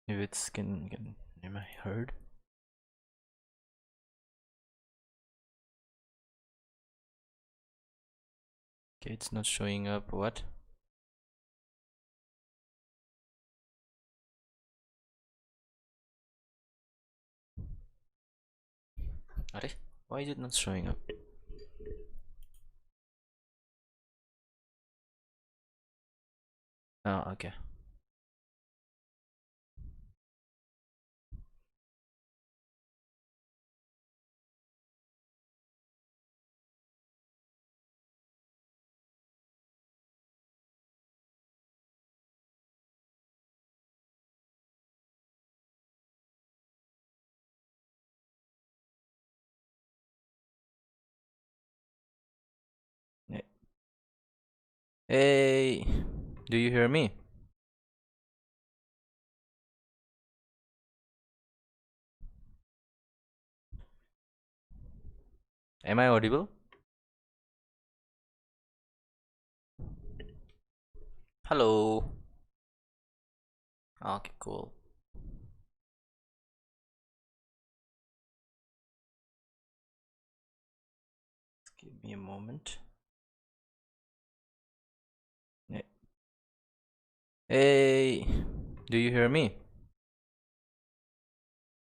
If it's can am I heard? Okay, it's not showing up. What? Are why is it not showing up? Oh, okay. Eh, hey, do you hear me? Am I audible? Hello. Okay, cool. Give me a moment. Eh, hey, do you hear me?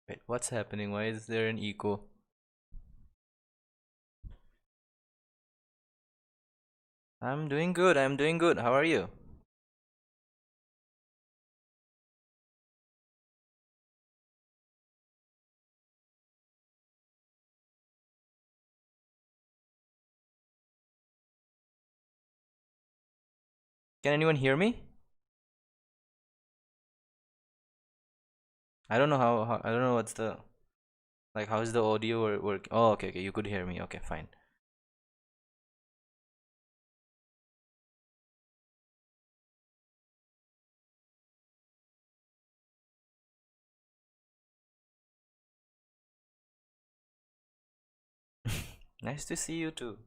Wait, what's happening? Why is there an echo? I'm doing good. I'm doing good. How are you? Can anyone hear me? I don't know how I don't know what's the like how is the audio work? Oh, okay, okay. You could hear me. Okay, fine. Nice to see you too.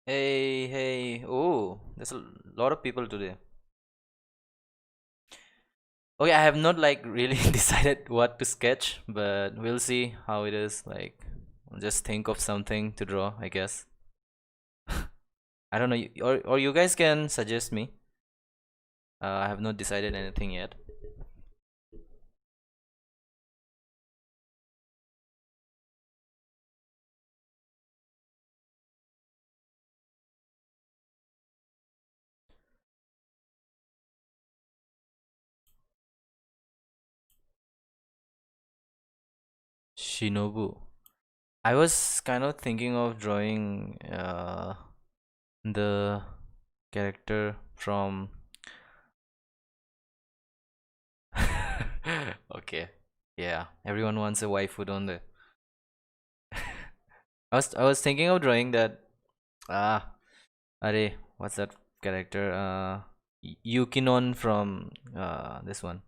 Hey, hey. Oh, there's a lot of people today. Okay, I have not like really decided what to sketch, but we'll see how it is. Like, I'll just think of something to draw, I guess. I don't know, or you guys can suggest me. I have not decided anything yet. Shinobu. I was kind of thinking of drawing the character from. Okay, yeah. Everyone wants a waifu, don't they? I was thinking of drawing that. Ah, Are, what's that character? Yukinon from this one.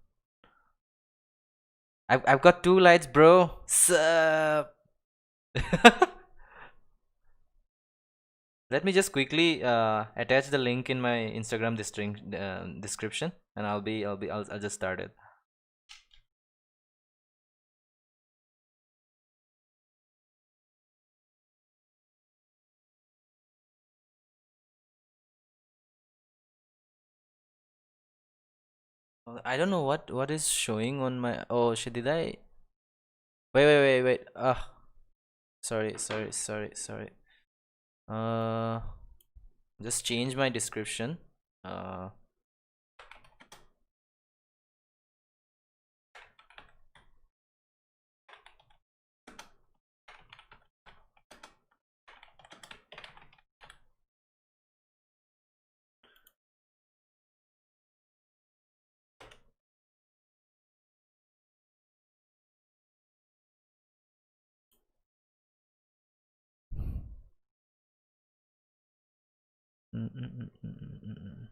I've got two lights, bro. Sup? Let me just quickly attach the link in my Instagram description, and I'll just start it. I don't know what is showing on my. Oh shit! Did I? Wait. Sorry. Uh, just change my description. Uh, Mm, mm, mm, mm, mm, mm, mm.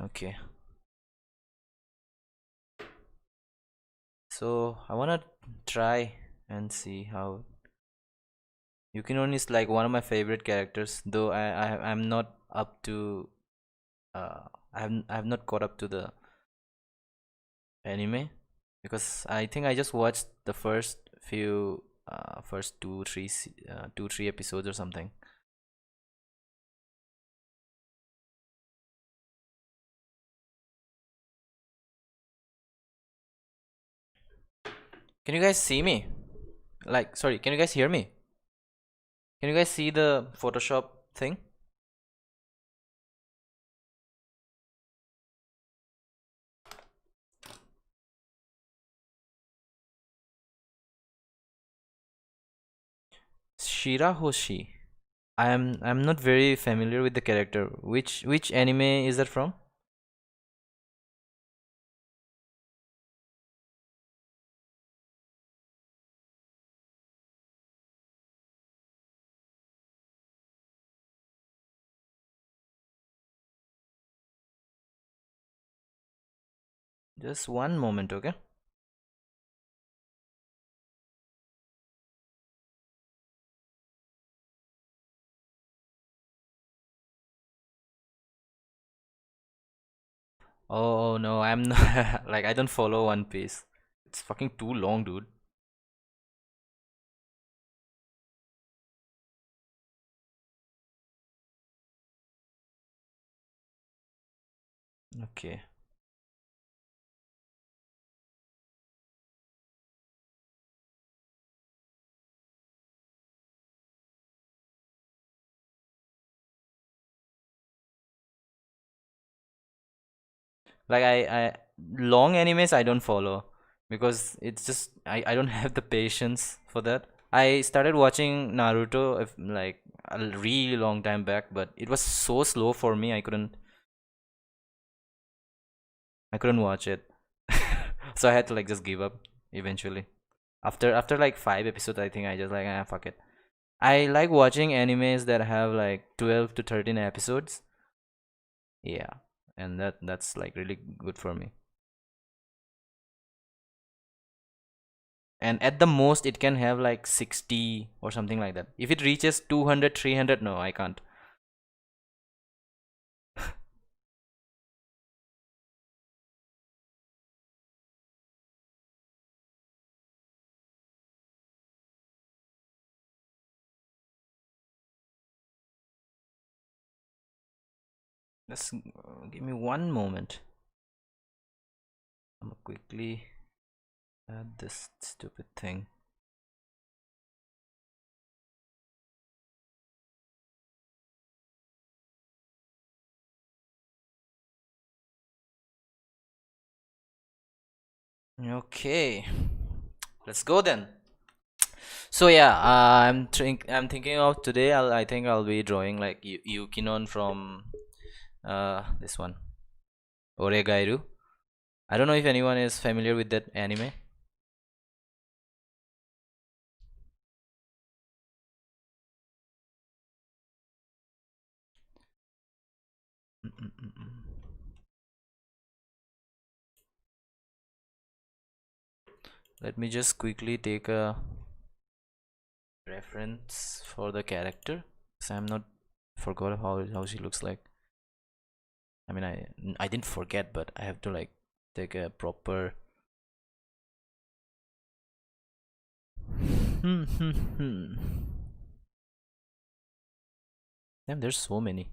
Okay, so I wanna try and see how Yukinon is like one of my favorite characters, though I'm not up to I have not caught up to the anime because I think I just watched the first few first two three episodes or something. Can you guys see me? Like, sorry, can you guys hear me? Can you guys see the Photoshop thing? Shirahoshi. I'm not very familiar with the character. Which anime is that from? Just one moment, okay? Oh no, I'm not like I don't follow One Piece. It's fucking too long, dude. Okay. Like I long animes I don't follow because it's just I don't have the patience for that. I started watching Naruto like a really long time back, but it was so slow for me. I couldn't watch it. So I had to like just give up eventually. After like 5 episodes, I think I just like fuck it. I like watching animes that have like 12 to 13 episodes. Yeah, and that's like really good for me. And at the most it can have like 60 or something like that. If it reaches 200, 300, no, I can't. Just give me one moment. I'm gonna quickly add this stupid thing. Okay, let's go then. So yeah, I'm thinking of today. I think I'll be drawing like Yukinon from this one, Oregairu. I don't know if anyone is familiar with that anime. Mm, mm, mm, mm. Let me just quickly take a reference for the character, because I'm not forgot how she looks like. I mean, I didn't forget, but I have to like take a proper. Hmm, hmm, hmm. Damn, there's so many.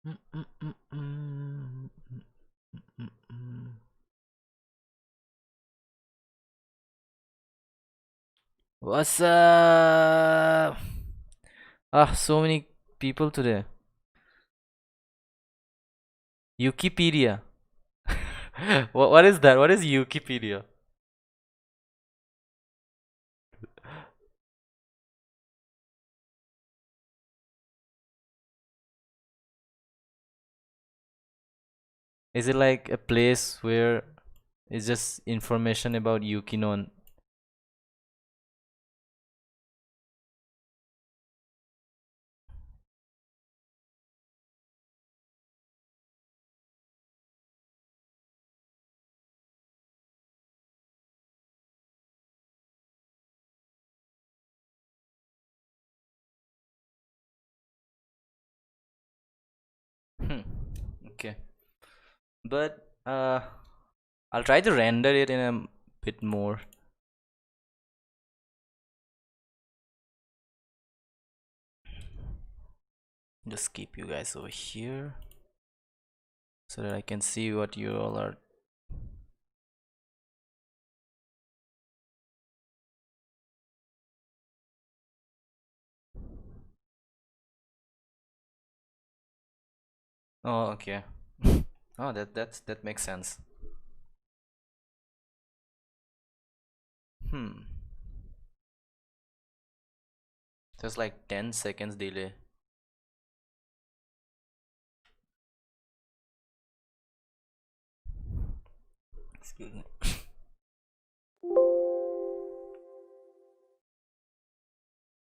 Mm, mm, mm, mm, mm, mm, mm. What's up? Ah, so many people today. Wikipedia. What is that? What is Wikipedia? Is it like a place where it's just information about Yukinon? Hmm. Okay. But I'll try to render it in a bit more. Just keep you guys over here so that I can see what you all are. Oh, okay. Oh, that makes sense. Hmm. There's like 10 seconds delay. Excuse me.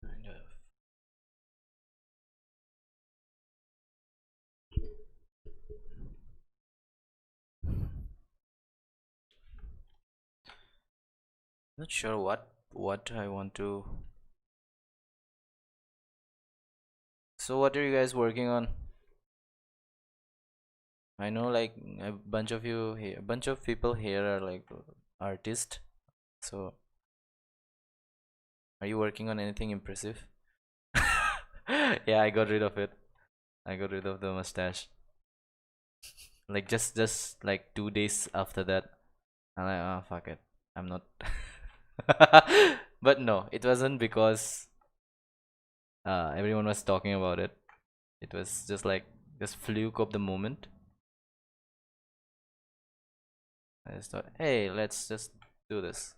Kind of. Not sure what I want to. So what are you guys working on? I know like a bunch of you here, a bunch of people here are like artists. So are you working on anything impressive? Yeah, I got rid of it. I got rid of the mustache. Like just like 2 days after that, I'm like, oh fuck it, I'm not. But no, it wasn't because everyone was talking about it. It was just like just fluke of the moment. I just thought, hey, let's just do this.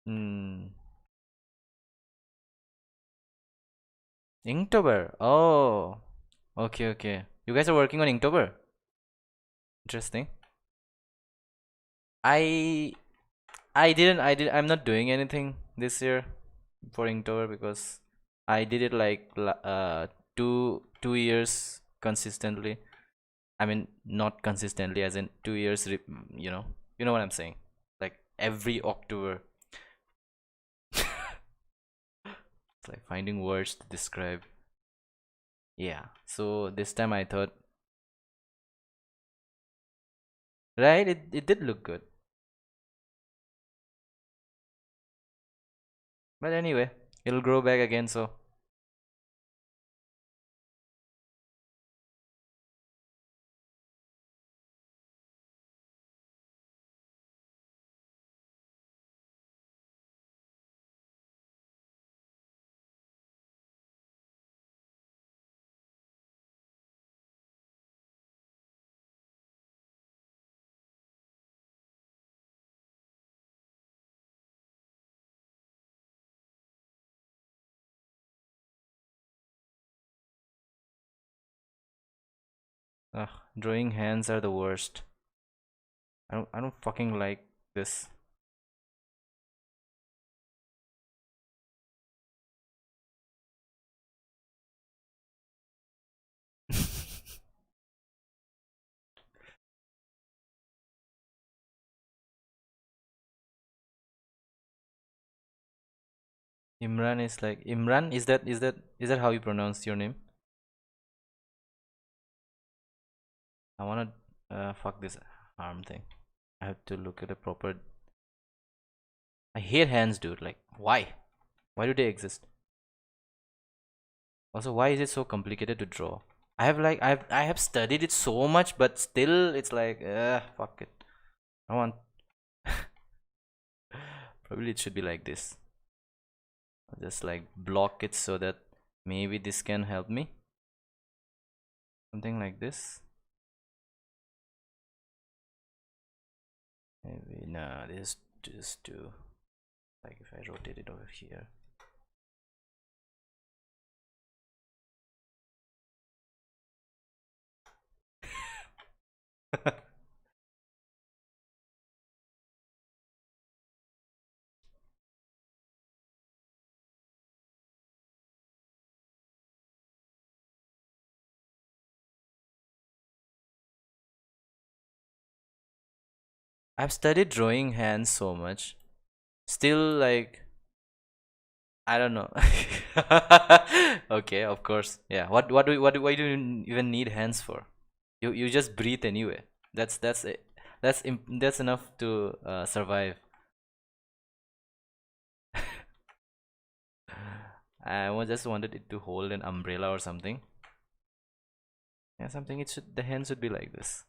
Hmm. Inktober. Oh, okay, okay. You guys are working on Inktober. Interesting. I I'm not doing anything this year for Inktober because I did it like 2 years consistently. I mean, not consistently, as in 2 years. You know what I'm saying. Like every October. It's like finding words to describe. Yeah. So this time I thought, right? It did look good. But anyway, it'll grow back again. So ugh, drawing hands are the worst. I don't fucking like this. Imran is like Imran. Is that how you pronounce your name? I wanna fuck this arm thing. I have to look at a proper. I hate hands, dude. Like, why? Why do they exist? Also, why is it so complicated to draw? I have studied it so much, but still, it's like, fuck it. I want. Probably it should be like this. I'll just like block it so that maybe this can help me. Something like this. Maybe no. This just to like if I rotate it over here. I've studied drawing hands so much. Still, like, I don't know. Okay, of course. Yeah. Why do you even need hands for? You just breathe anyway. That's it. That's enough to survive. Just wanted it to hold an umbrella or something. Yeah, something. The hand should be like this.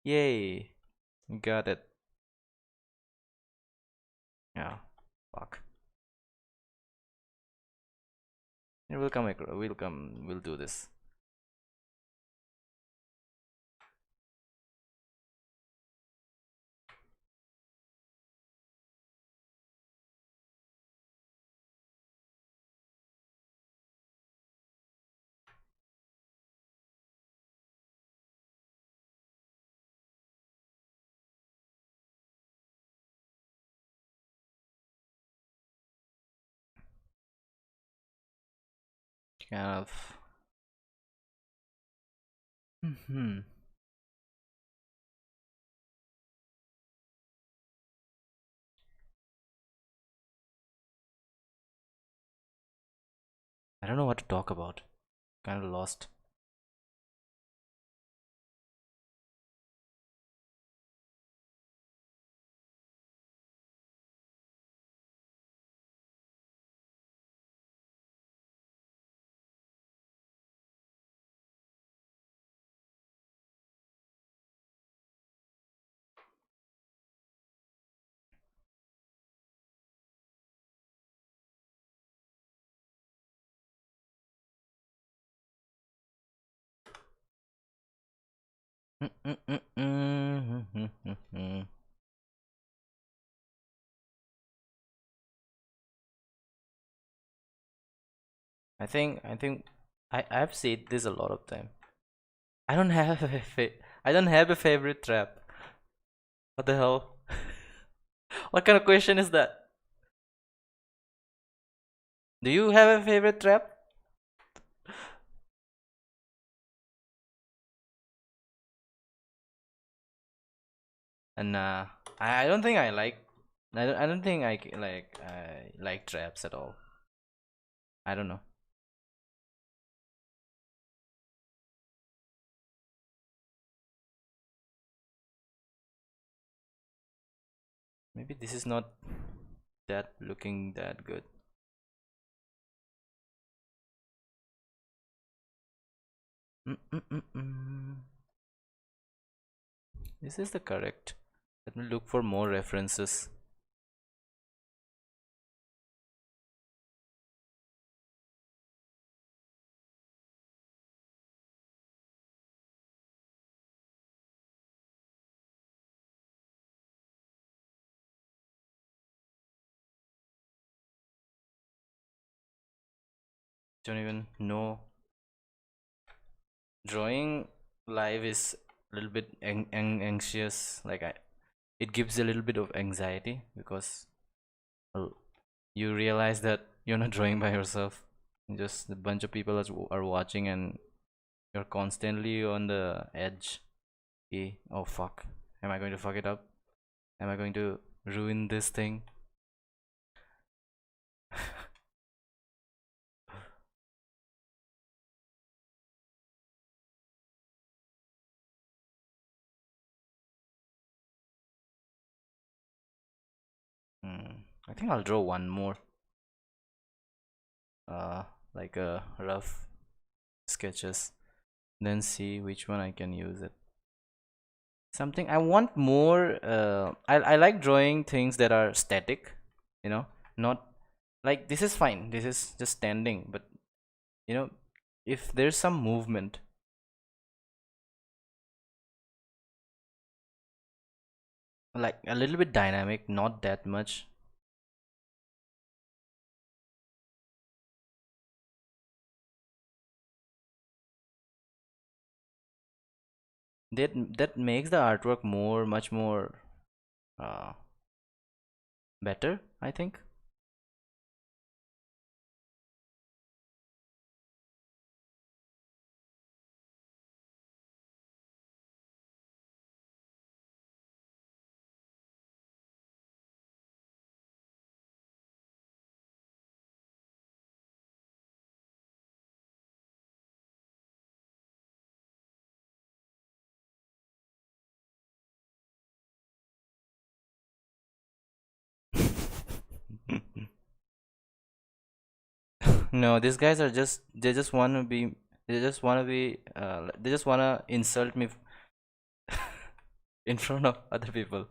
Yay! Got it. Yeah. Fuck. Yeah, we'll come. We'll come. We'll do this. Kind of. Hmm. I don't know what to talk about. Kind of lost. I think I've said this a lot of time. I don't have I don't have a favorite trap. What the hell? What kind of question is that? Do you have a favorite trap? And I don't think I like. I don't think I like traps at all. I don't know. Maybe this is not that looking that good. Mm-mm-mm-mm. This is the correct. Let me look for more references. Don't even know. Drawing live is a little bit anxious. It gives a little bit of anxiety because well, you realize that you're not drawing by yourself. Just a bunch of people are watching, and you're constantly on the edge. Oh fuck. Am I going to fuck it up? Am I going to ruin this thing? I think I'll draw one more, uh, like a rough sketches, then see which one I can use it. Something I want more. I like drawing things that are static, you know, not like this is fine. This is just standing, but you know, if there's some movement, like a little bit dynamic, not that much. That makes the artwork more, much more uh better, I think. No, these guys are just they just want to be they just want to be they just want to insult me in front of other people.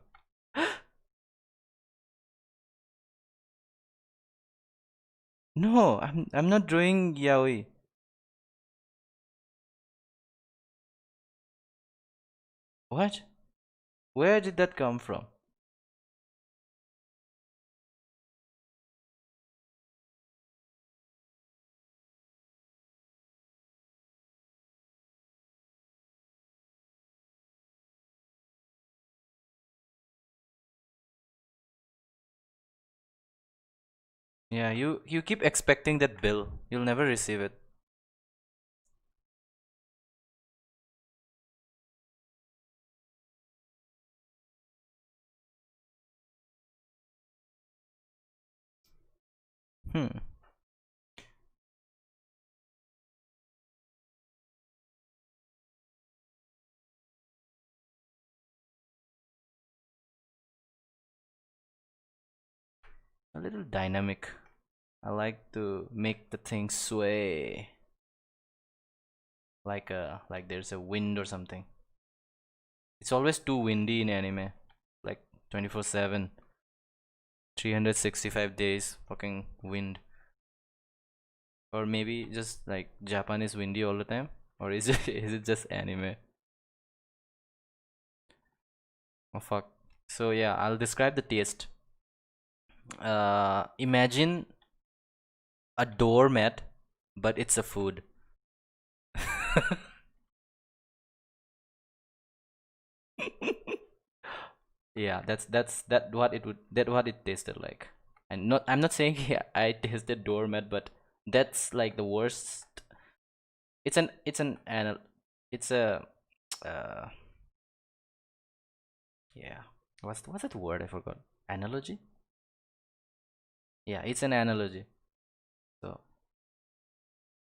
No, I'm not drawing yaoi. What? Where did that come from? Yeah, you keep expecting that bill. You'll never receive it. Hmm. A little dynamic. I like to make the thing sway like there's a wind or something. It's always too windy in anime. Like 24/7, 365 days fucking wind. Or maybe just like Japan is windy all the time, or is it is it just anime? Oh fuck. So yeah, I'll describe the taste. Imagine a doormat, but it's a food. Yeah, that what it would that what it tasted like. And not I'm not saying yeah, I tasted doormat, but that's like the worst. It's a uh yeah. What's that word? I forgot. Analogy? Yeah, it's an analogy. So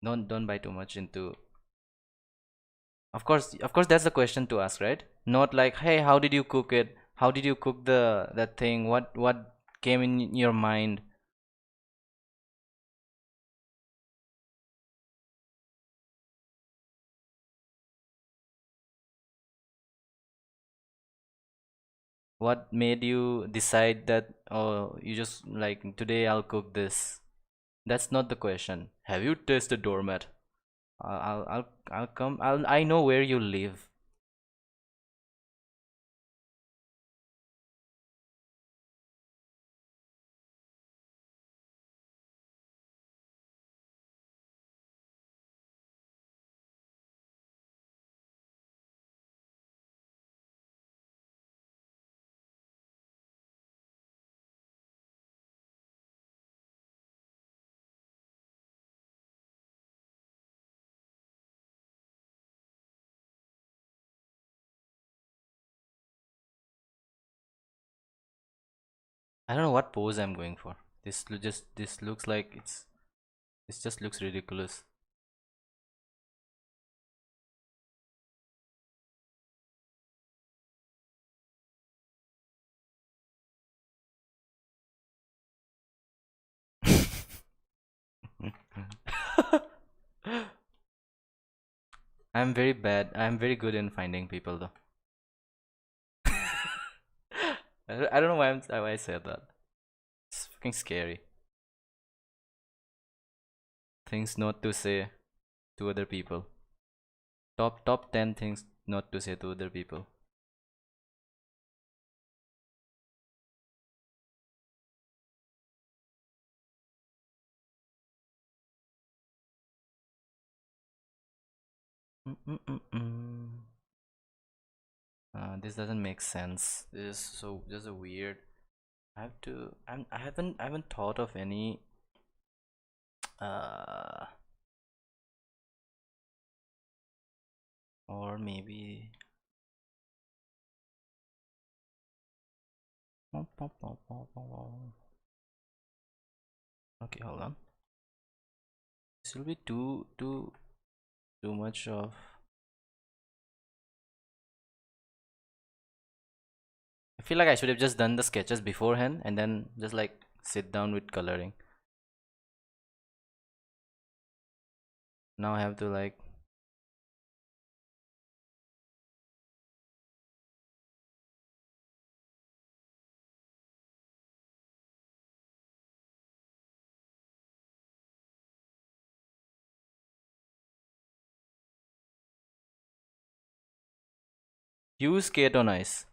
don't buy too much into. Of course, that's the question to ask, right? Not like, hey, how did you cook it? How did you cook the that thing? What came in your mind? What made you decide that, oh, you just like today I'll cook this? That's not the question. Have you tasted doormat? I'll come. I know where you live. I don't know what pose I'm going for. This looks like this just looks ridiculous. I'm very bad. I'm very good in finding people though. I don't know why I said that. It's fucking scary. Things not to say to other people. Top 10 things not to say to other people. Mm-mm-mm-mm. This doesn't make sense. This is so just a weird. I have to. I haven't thought of any. Uh, or maybe. Okay, hold on. This will be too much of. I feel like I should have just done the sketches beforehand and then just like sit down with coloring. Now I have to like use skate on ice.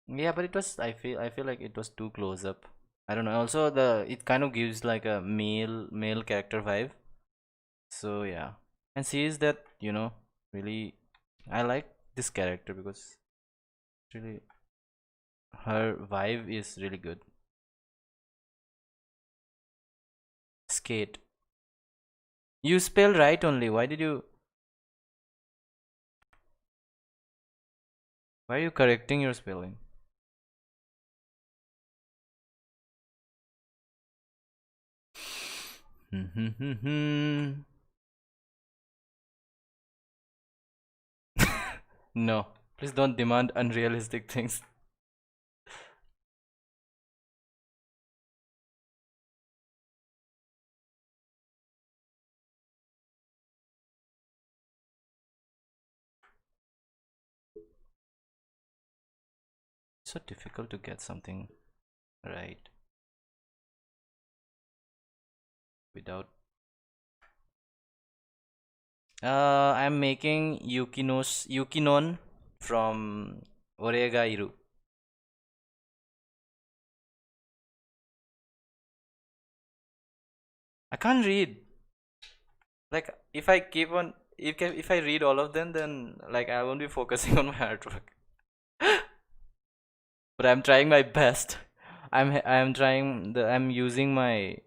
Yeah, but it was. I feel like it was too close up. I don't know. Also, the it kind of gives like a male character vibe. So yeah, and she is that really. I like this character because really her vibe is really good. Skate. You spell right only. Why did you? Why are you correcting your spelling? No, please don't demand unrealistic things. It's so difficult to get something right without. I'm making Yukinon from Oregairu. I can't read. Like if I read all of them, then like I won't be focusing on my artwork. But I'm trying my best. I'm using my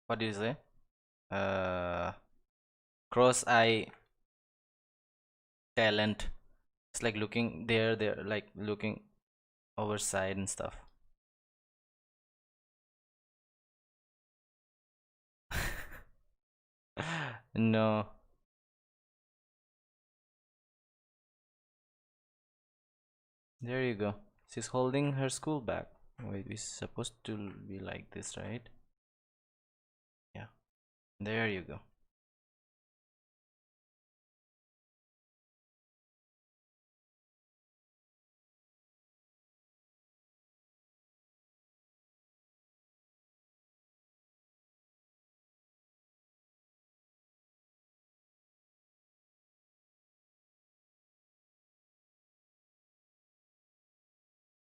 what do you say? Uh, cross eye talent. It's like looking there, like looking overside and stuff. No, there you go. She's holding her school bag. Wait, we're supposed to be like this, right? Yeah, there you go.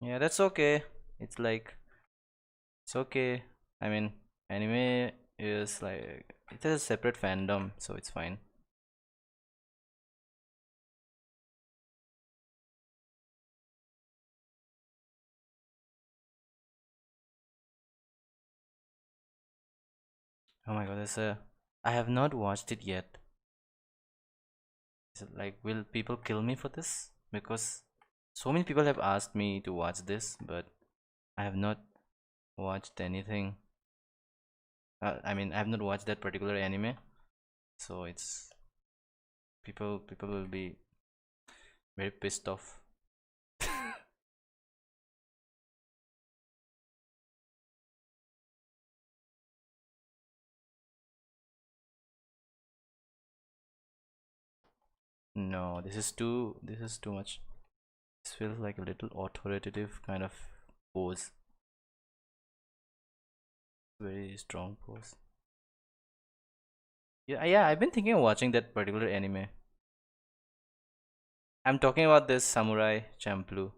Yeah, that's okay. It's like it's okay. I mean, anime is like it has a separate fandom, so it's fine. Oh my god, there's a. I have not watched it yet. Is it like, will people kill me for this? Because so many people have asked me to watch this, but I have not watched anything. I mean, I have not watched that particular anime, so it's people will be very pissed off. No, this is too much. This feels like a little authoritative kind of pose. Very strong pose. Yeah, yeah, I've been thinking of watching that particular anime. I'm talking about this Samurai Champloo.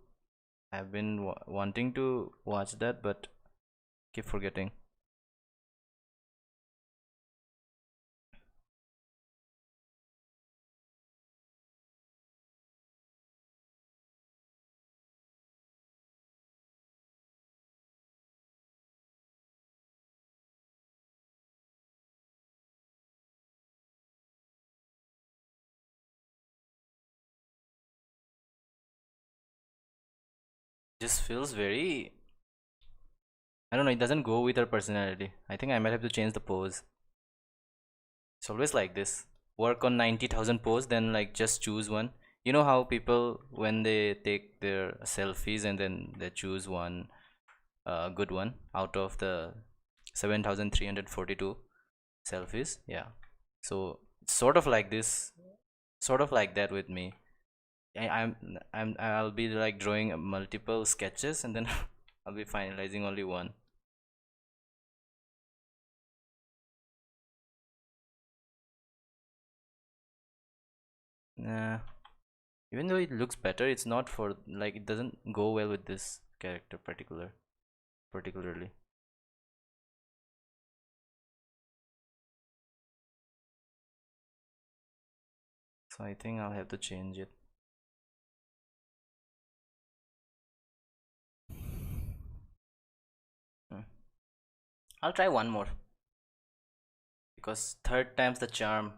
I've been wanting to watch that, but keep forgetting. Just feels very. I don't know. It doesn't go with her personality. I think I might have to change the pose. It's always like this. Work on 90,000 pose, then like just choose one. You know how people when they take their selfies and then they choose one good one out of the 7,342 selfies. Yeah. So it's sort of like this, sort of like that with me. I'll be like drawing multiple sketches and then I'll be finalizing only one. Nah, even though it looks better, it's not for like it doesn't go well with this character particularly. So I think I'll have to change it. Hmm. I'll try one more because third time's the charm.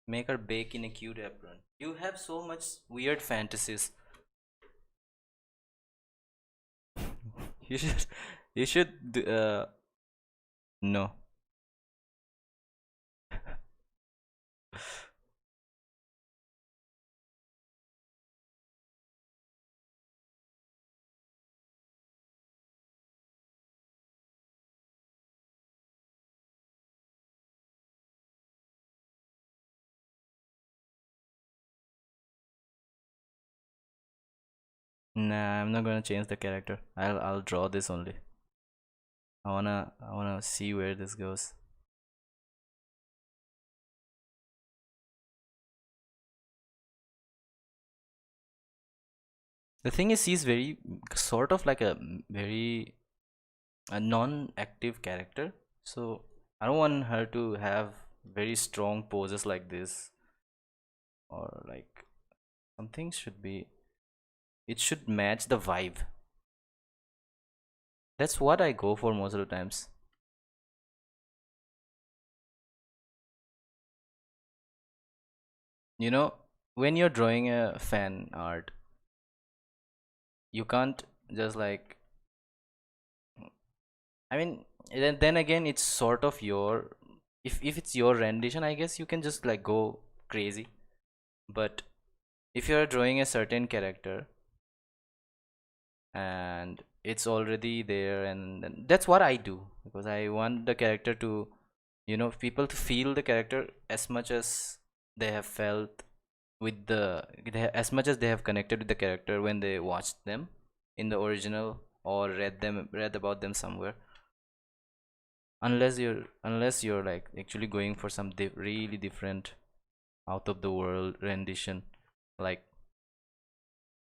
Make her bake in a cute apron. You have so much weird fantasies. You should, you should. No. Nah, I'm not gonna change the character. I'll draw this only. I wanna see where this goes. The thing is, she's very sort of like a very a non-active character, so I don't want her to have very strong poses like this, or like something should be. It should match the vibe. That's what I go for most of the times. You know, when you're drawing a fan art, you can't just like. I mean, then again, it's sort of your. If it's your rendition, I guess you can just like go crazy. But if you're drawing a certain character and it's already there, and that's what I do because I want the character to, people to feel the character as much as they have felt with as much as they have connected with the character when they watched them in the original or read about them somewhere. Unless you're like actually going for some really different out of the world rendition, like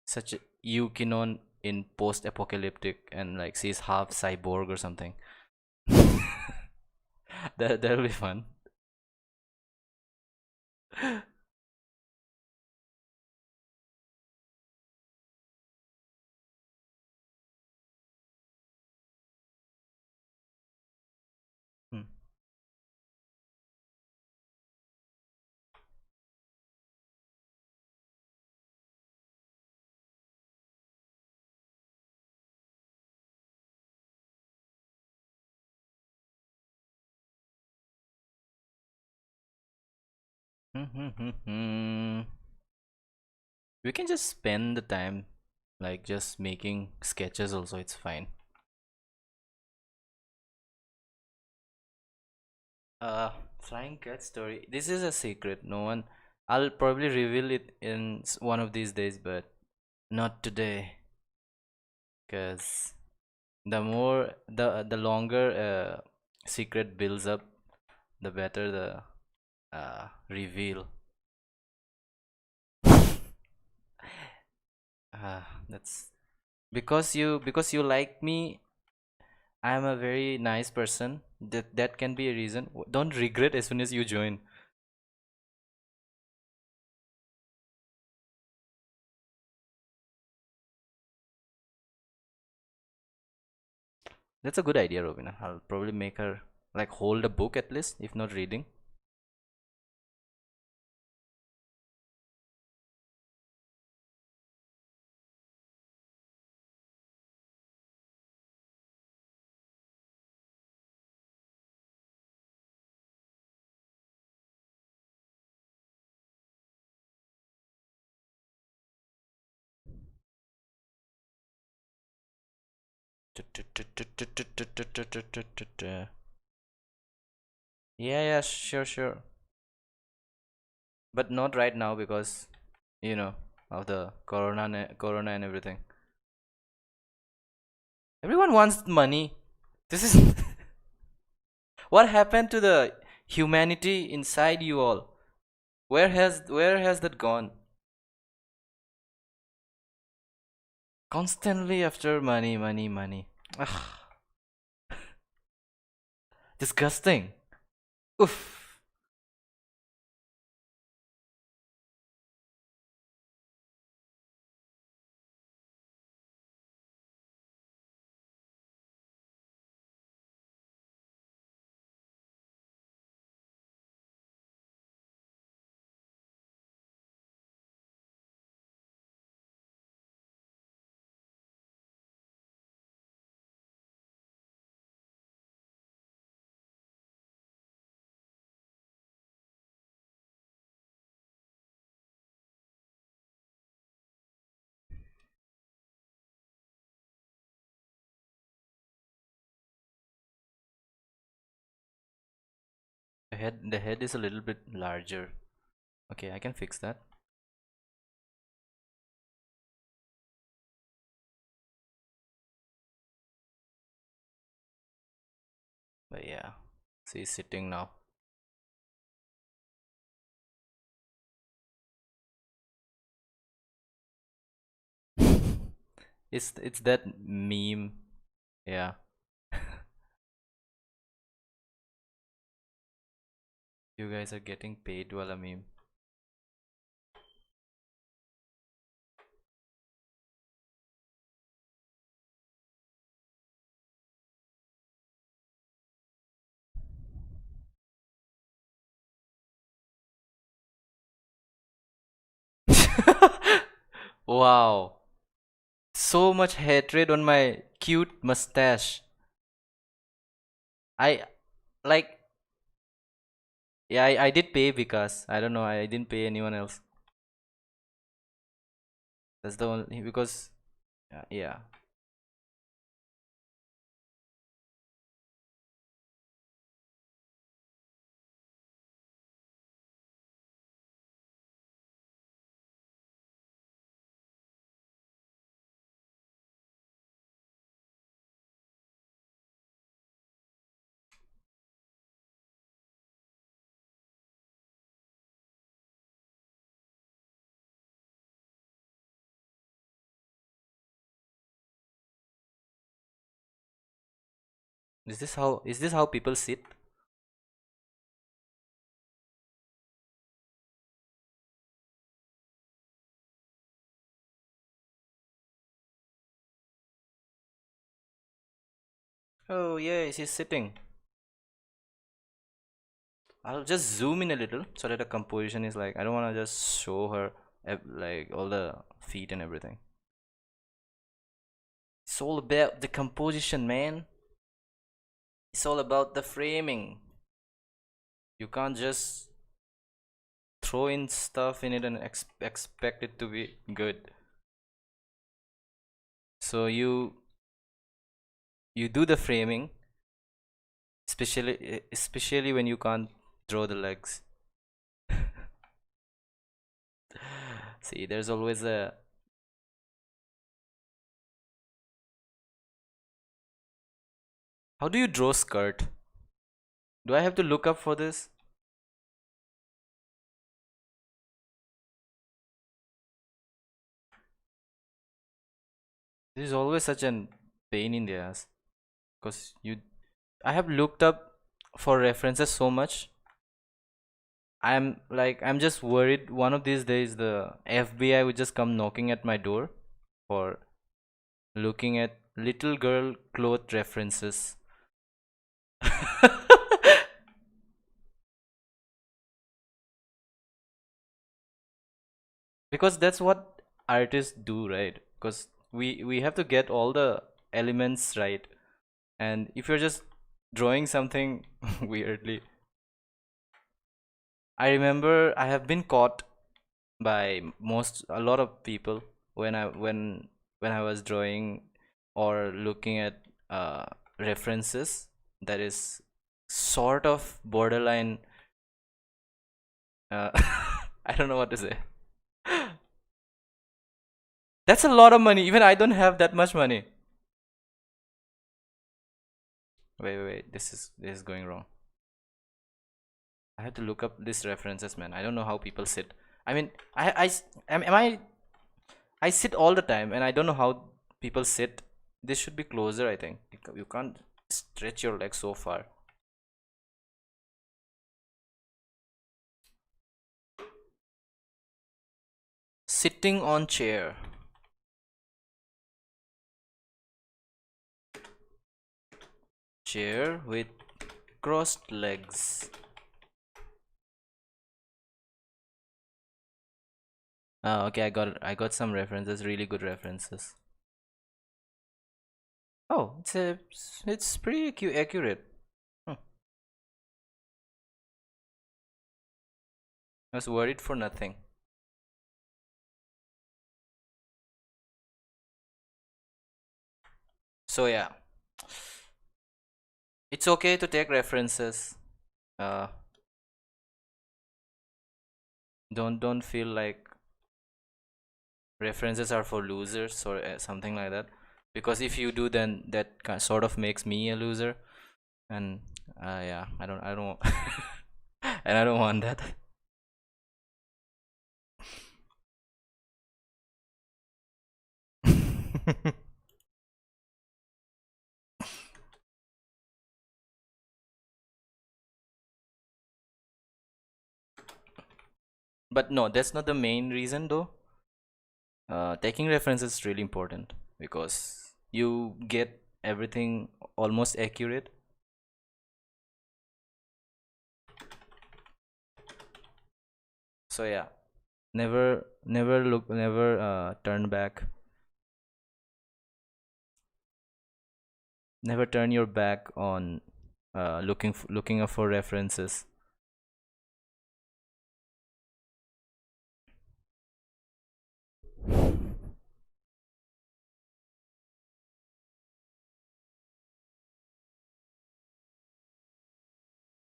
such a Yukinon in post-apocalyptic and like she's half cyborg or something. That'll be fun. Hmm. We can just spend the time like just making sketches also, it's fine. uh Flying cat story. This is a secret. No one. I'll probably reveal it in one of these days, but not today. Cause the longer secret builds up, the better the reveal. That's because you like me. I am a very nice person. That can be a reason. Don't regret as soon as you join. That's a good idea, Robina. I'll probably make her like hold a book at least, if not reading. Yeah, yeah, sure, sure. But not right now because you know of the corona and everything. Everyone wants money. This is what happened to the humanity inside you all. Where has that gone? Constantly after money, money, money. Ugh, disgusting. Oof. The head is a little bit larger. Okay, I can fix that. But yeah, she's sitting now. It's that meme. Yeah. You guys are getting paid while a meme. Wow. So much hatred on my cute mustache. I like yeah, I did pay because I don't know, I didn't pay anyone else. That's the only because yeah. Is this how people sit? Oh yeah, she's sitting. I'll just zoom in a little so that the composition is like I don't want to just show her like all the feet and everything. It's all about the composition, man. It's all about the framing. You can't just throw in stuff in it and expect it to be good. So you do the framing, especially when you can't. Draw the legs. See, there's always a. How do you draw skirt? Do I have to look up for this? This is always such an pain in the ass. Because I have looked up for references so much. I'm just worried one of these days the FBI would just come knocking at my door for looking at little girl cloth references. Because that's what artists do, right? Because we have to get all the elements right, and if you're just drawing something weirdly, I remember I have been caught by a lot of people when I was drawing or looking at uh, references that is sort of borderline. uh, I don't know what to say. That's a lot of money. Even I don't have that much money. Wait. This is going wrong. I have to look up these references, man. I don't know how people sit. I mean, am I sit all the time, and I don't know how people sit. This should be closer, I think. You can't stretch your legs so far. Sitting on chair. Chair with crossed legs. Oh, okay, I got some references, really good references. Oh, it's pretty accurate. Hmm. I was worried for nothing. So yeah, it's okay to take references. Uh, don't feel like references are for losers or something like that. Because if you do, then that sort of makes me a loser, and yeah, I don't, and I don't want that. But no, that's not the main reason though. Taking references is really important because you get everything almost accurate. So yeah, never turn back. Never turn your back on looking up for references.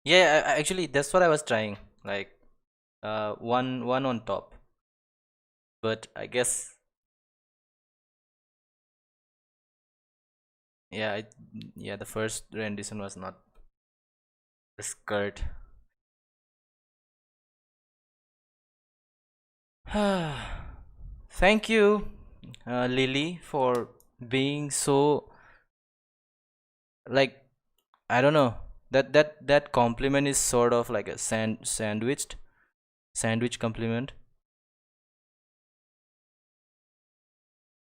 Yeah, actually, that's what I was trying. Like, one on top. But I guess, yeah, yeah, the first rendition was not the skirt. Thank you, Lily, for being so, like, I don't know. That compliment is sort of like a sandwich compliment.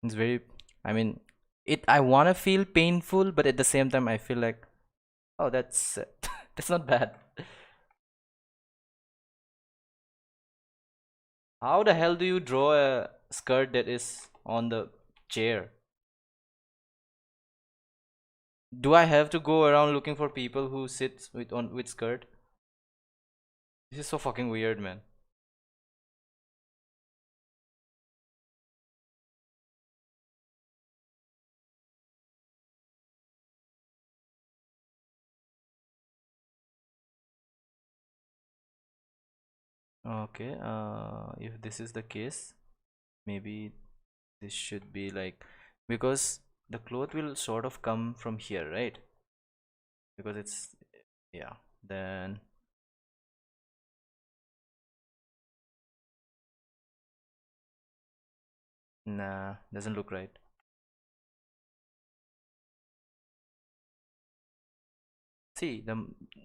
It's very. I mean, it. I wanna feel painful, but at the same time, I feel like, oh, that's that's not bad. How the hell do you draw a skirt that is on the chair? Do I have to go around looking for people who sit with skirt? This is so fucking weird, man. Okay, if this is the case, maybe this should be like, because the cloth will sort of come from here, right? Because it's, yeah, then nah, doesn't look right. See,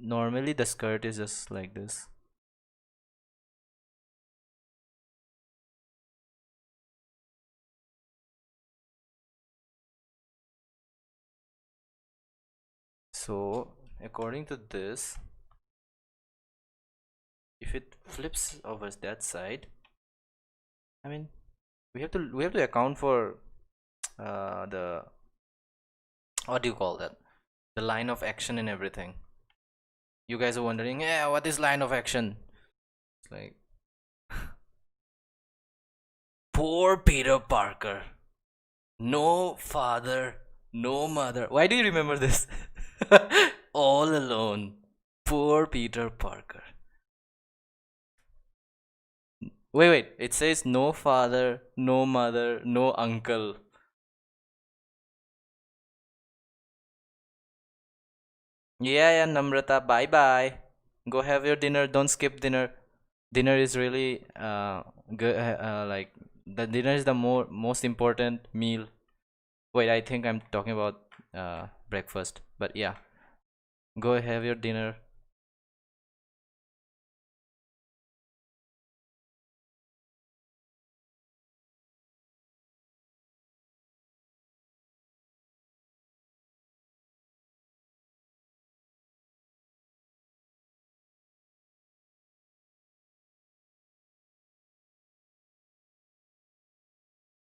normally the skirt is just like this. So according to this, if it flips over that side, I mean, we have to account for the, what do you call that? The line of action and everything. You guys are wondering, yeah, what is line of action? It's like, poor Peter Parker. No father, no mother. Why do you remember this? All alone. Poor Peter Parker. Wait. It says no father, no mother, no uncle. Yeah, Namrata. Bye bye. Go have your dinner. Don't skip dinner. Dinner is really good. Like, the dinner is the most important meal. Wait, I think I'm talking about breakfast. But yeah, go have your dinner.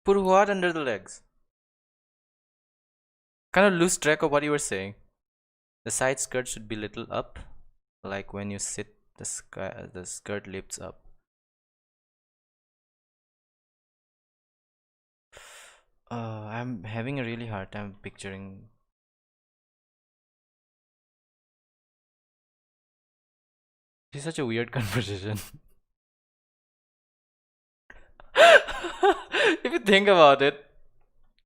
Put what under the legs? Kind of lose track of what you were saying. The side skirt should be little up, like when you sit, the skirt lifts up. I'm having a really hard time picturing. This is such a weird conversation. If you think about it,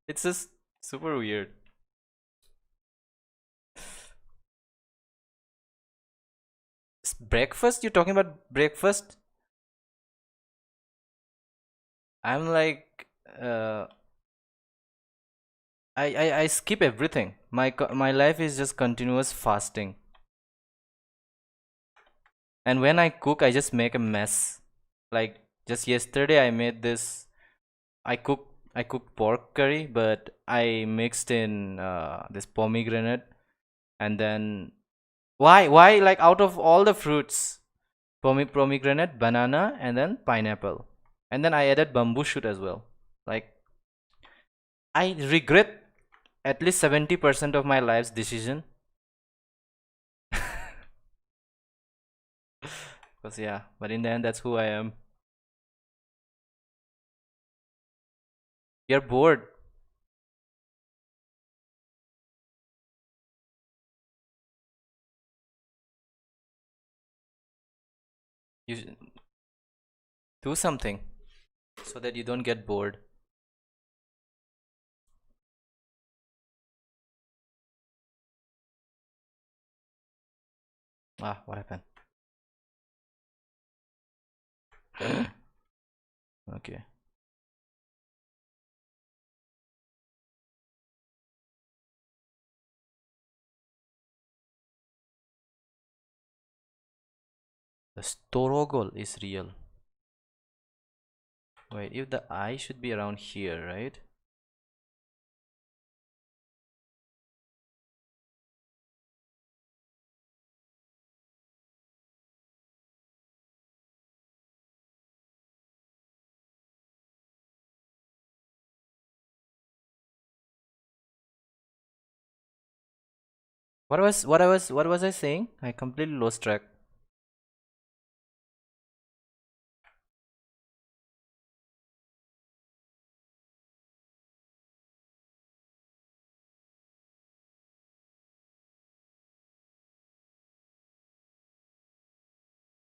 it's just super weird. Breakfast? You're talking about breakfast? I'm like, uh, I skip everything. My life is just continuous fasting. And when I cook, I just make a mess. Like, just yesterday, I made this. I cooked pork curry, but I mixed in this pomegranate, and then why like out of all the fruits, pomegranate, banana, and then pineapple, and then I added bamboo shoot as well. Like, I regret at least 70% of my life's decision. Because yeah, but in the end, that's who I am. You're bored. You do something so that you don't get bored. Ah, what happened? Okay. The Storogol is real. Wait, if the eye should be around here, right? What was I saying? I completely lost track.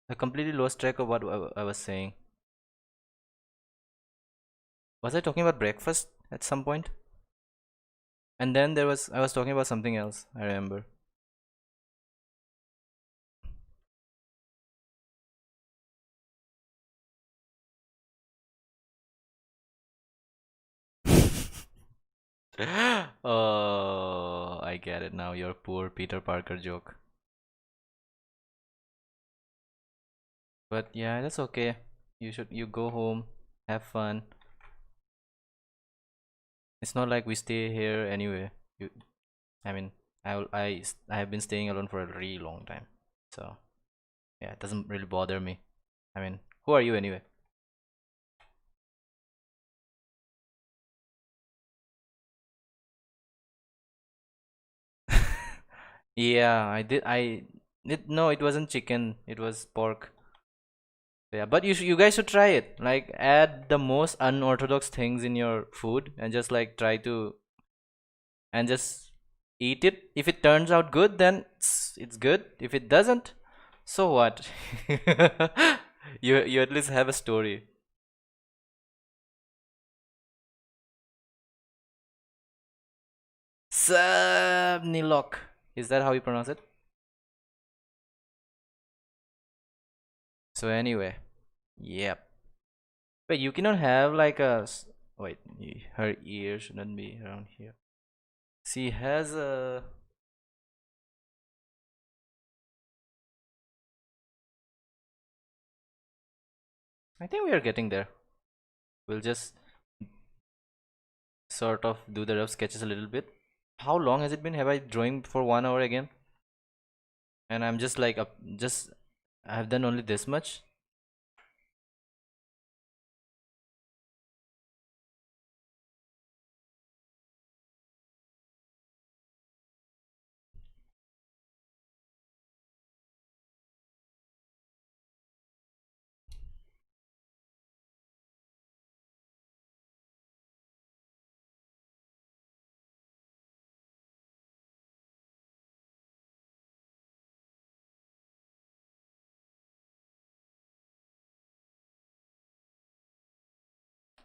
I completely lost track of what I was saying. Was I talking about breakfast at some point? And then I was talking about something else, I remember. Oh, I get it now. Your poor Peter Parker joke. But yeah, that's okay. You go home, have fun. It's not like we stay here anyway. You, I mean, I have been staying alone for a really long time. So yeah, it doesn't really bother me. I mean, who are you anyway? Yeah, I did. No, it wasn't chicken. It was pork. Yeah, but you guys should try it. Like, add the most unorthodox things in your food and just like try to and just eat it. If it turns out good, then it's good. If it doesn't, so what? You at least have a story. Sabnilok. Is that how you pronounce it? So anyway, yep. But you cannot have like wait. Her ear shouldn't be around here. She has a. I think we are getting there. We'll just sort of do the rough sketches a little bit. How long has it been? Have I drawing for 1 hour again? And I'm just like up. Just I've done only this much.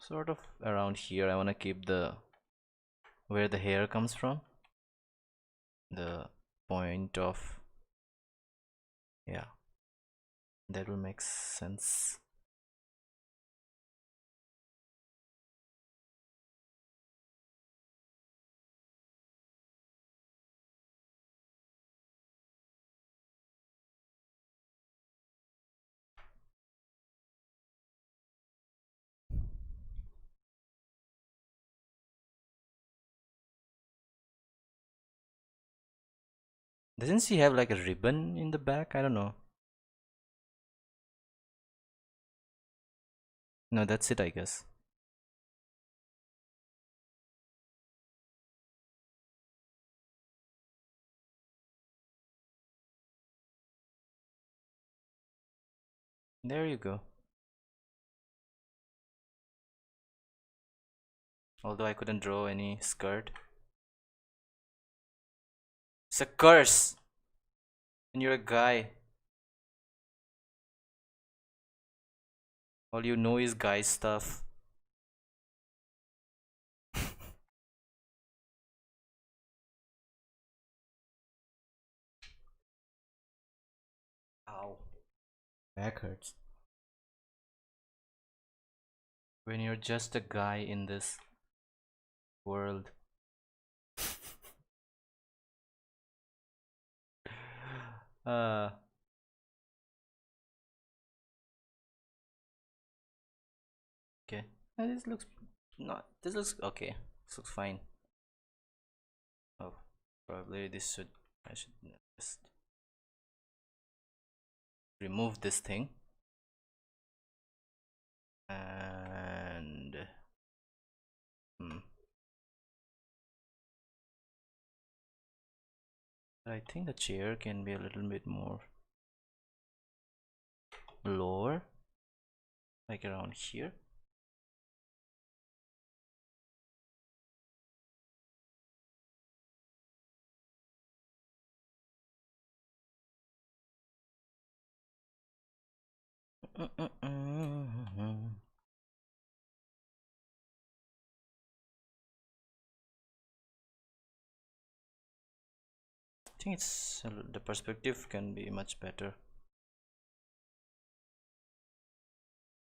Sort of around here. I wanna keep the where the hair comes from. The point of, yeah, that will make sense. Doesn't she have like a ribbon in the back? I don't know. No, that's it, I guess. There you go. Although I couldn't draw any skirt. It's a curse! And you're a guy. All you know is guy stuff. Ow. Back hurts. When you're just a guy in this world. uh, okay. This looks not. This looks okay. This looks fine. Oh, probably this should. I should just remove this thing and hmm. I think the chair can be a little bit more lower, like around here. I think it's the perspective can be much better.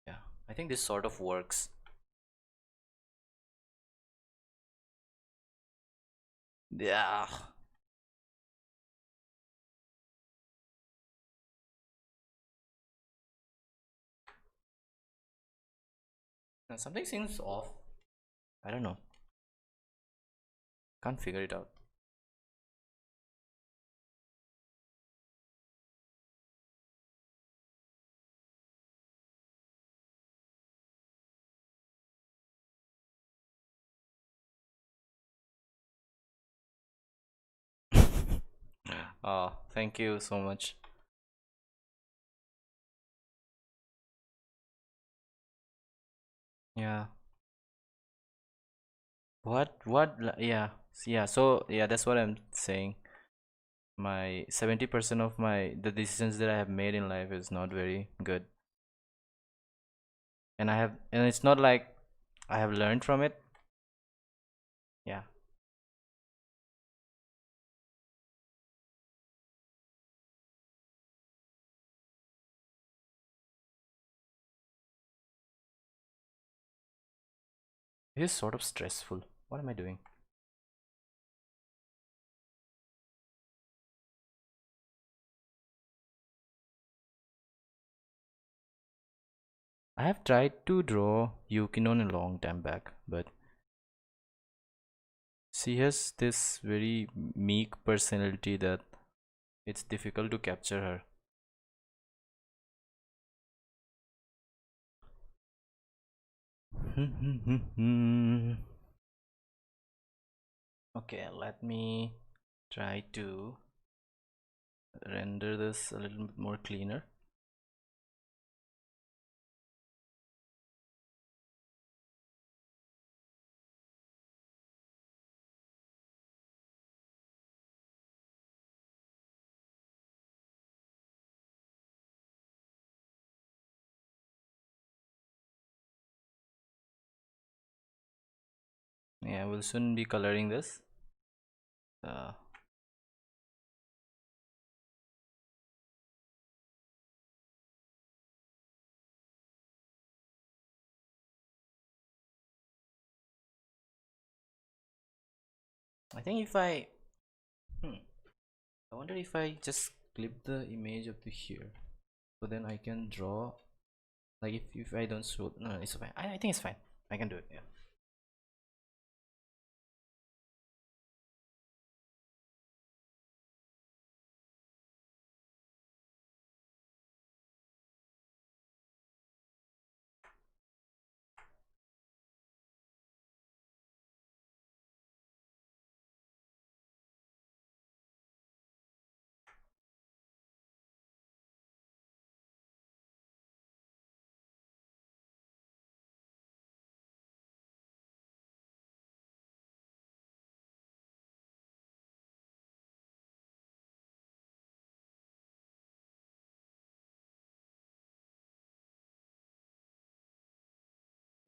Yeah, I think this sort of works. Yeah. Now something seems off. I don't know. Can't figure it out. Oh, thank you so much. Yeah. Yeah. Yeah. So yeah, that's what I'm saying. My 70% of the decisions that I have made in life is not very good, and it's not like I have learned from it. Yeah. It is sort of stressful. What am I doing? I have tried to draw Yukinon a long time back, but she has this very meek personality that it's difficult to capture her. Okay, let me try to render this a little bit more cleaner. Yeah, we'll soon be coloring this. Uh, I think if hmm, I wonder if I just clip the image up to here, so then I can draw. Like if I don't show, no, it's fine. I think it's fine. I can do it. Yeah.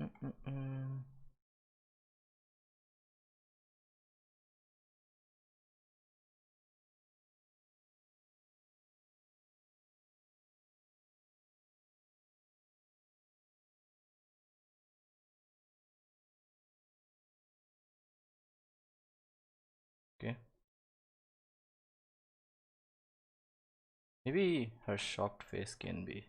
Mm-mm-mm. Okay. Maybe her shocked face can be.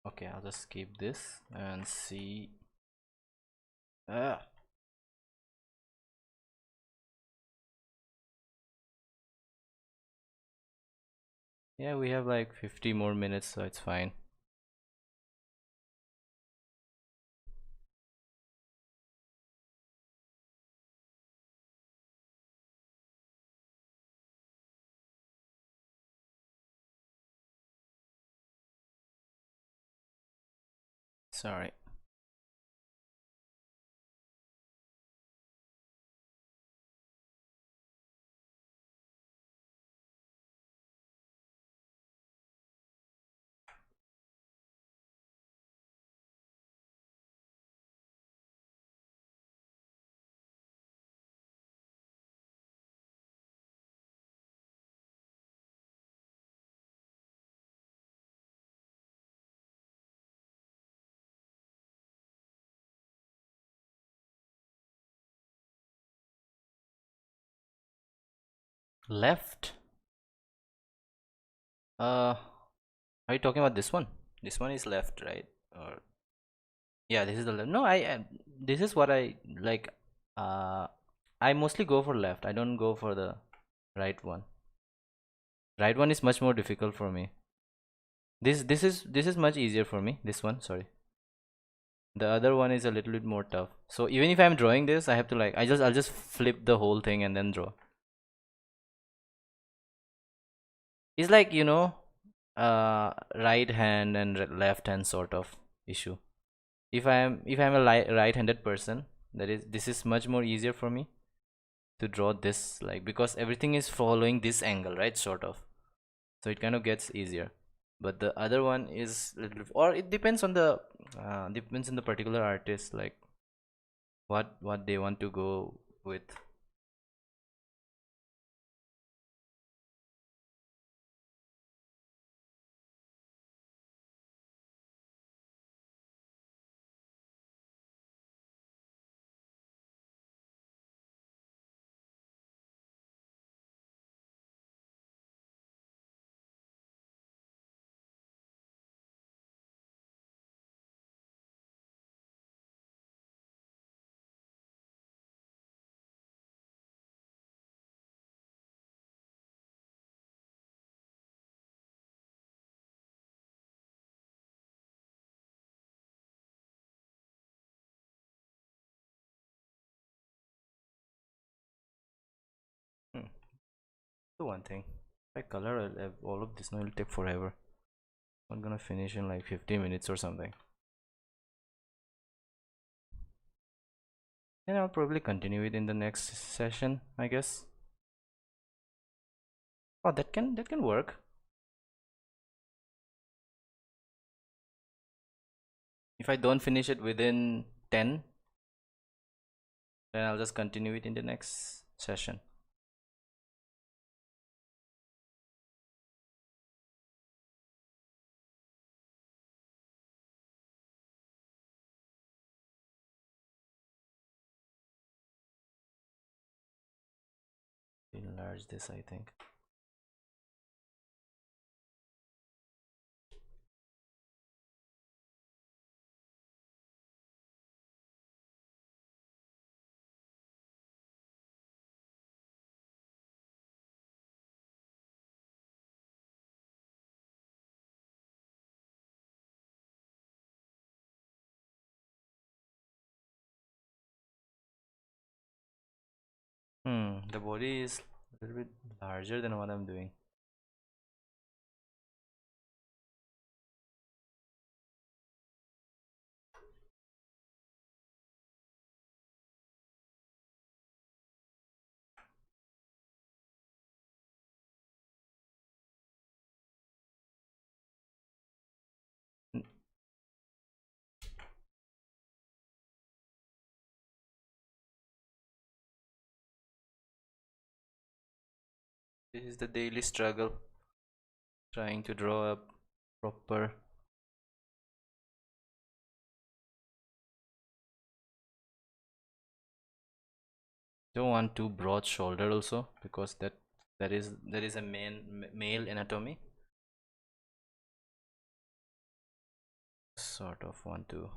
Okay, I'll just keep this and see. Ah, yeah, we have like 50 more minutes, so it's fine. Sorry. Left. Are you talking about this one? This one is left, right? Or yeah, this is the left. No, this is what I like. Uh, I mostly go for left. I don't go for the right one. Right one is much more difficult for me. This is much easier for me. This one, sorry. The other one is a little bit more tough. So even if I'm drawing this, I have to like I'll just flip the whole thing and then draw. It's like, right hand and left hand sort of issue. If I'm a right-handed person, this is much more easier for me to draw this, like, because everything is following this angle, right, sort of. So it kind of gets easier. But the other one is little, or it depends on the particular artist, like what they want to go with. Hmm. So one thing, if I color all of this, now it'll take forever. I'm gonna finish in like 50 minutes or something. And I'll probably continue it in the next session, I guess. Oh, that can work. If I don't finish it within 10, then I'll just continue it in the next session. Enlarge this, I think. The body is a little bit larger than what I'm doing. N- This is the daily struggle, trying to draw a proper. Don't want too broad shoulder also, because that is a male anatomy. Sort of want to.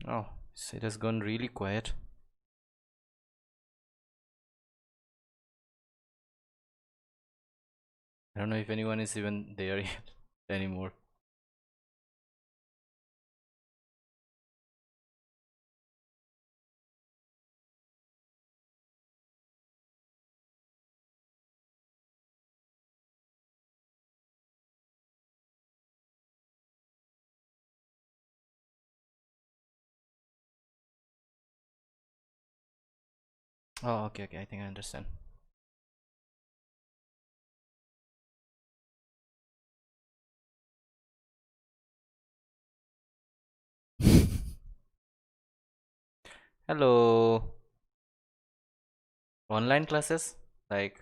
Oh, it has gone really quiet. I don't know if anyone is even there yet anymore. Oh, okay, okay. I think I understand. Hello. Online classes? Like,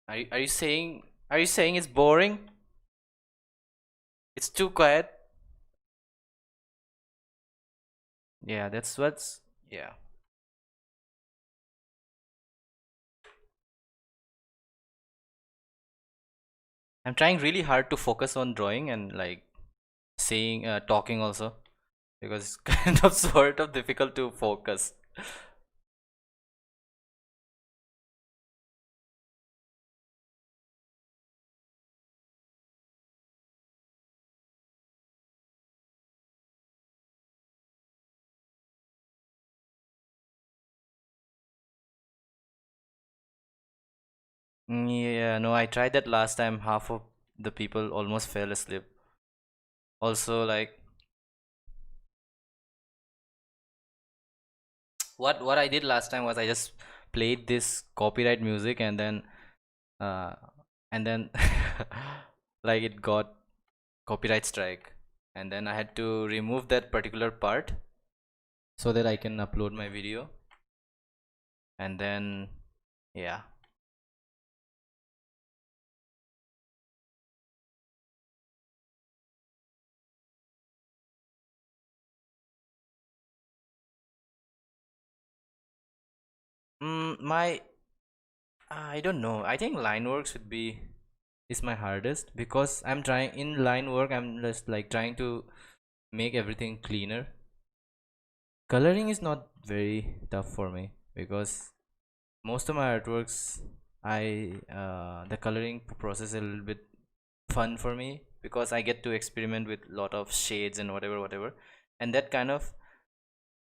are you saying it's boring? It's too quiet? Yeah, that's what's yeah. I'm trying really hard to focus on drawing and like saying talking also because it's kind of sort of difficult to focus. Yeah, no, I tried that last time. Half of the people almost fell asleep. Also, like what I did last time was I just played this copyright music uh and then like it got copyright strike and then I had to remove that particular part so that I can upload my video and then yeah. My I don't know. I think line work should be is my hardest because I'm trying in line work. I'm just like trying to make everything cleaner. Coloring is not very tough for me because most of my artworks, the coloring process is a little bit fun for me because I get to experiment with a lot of shades and whatever, and that kind of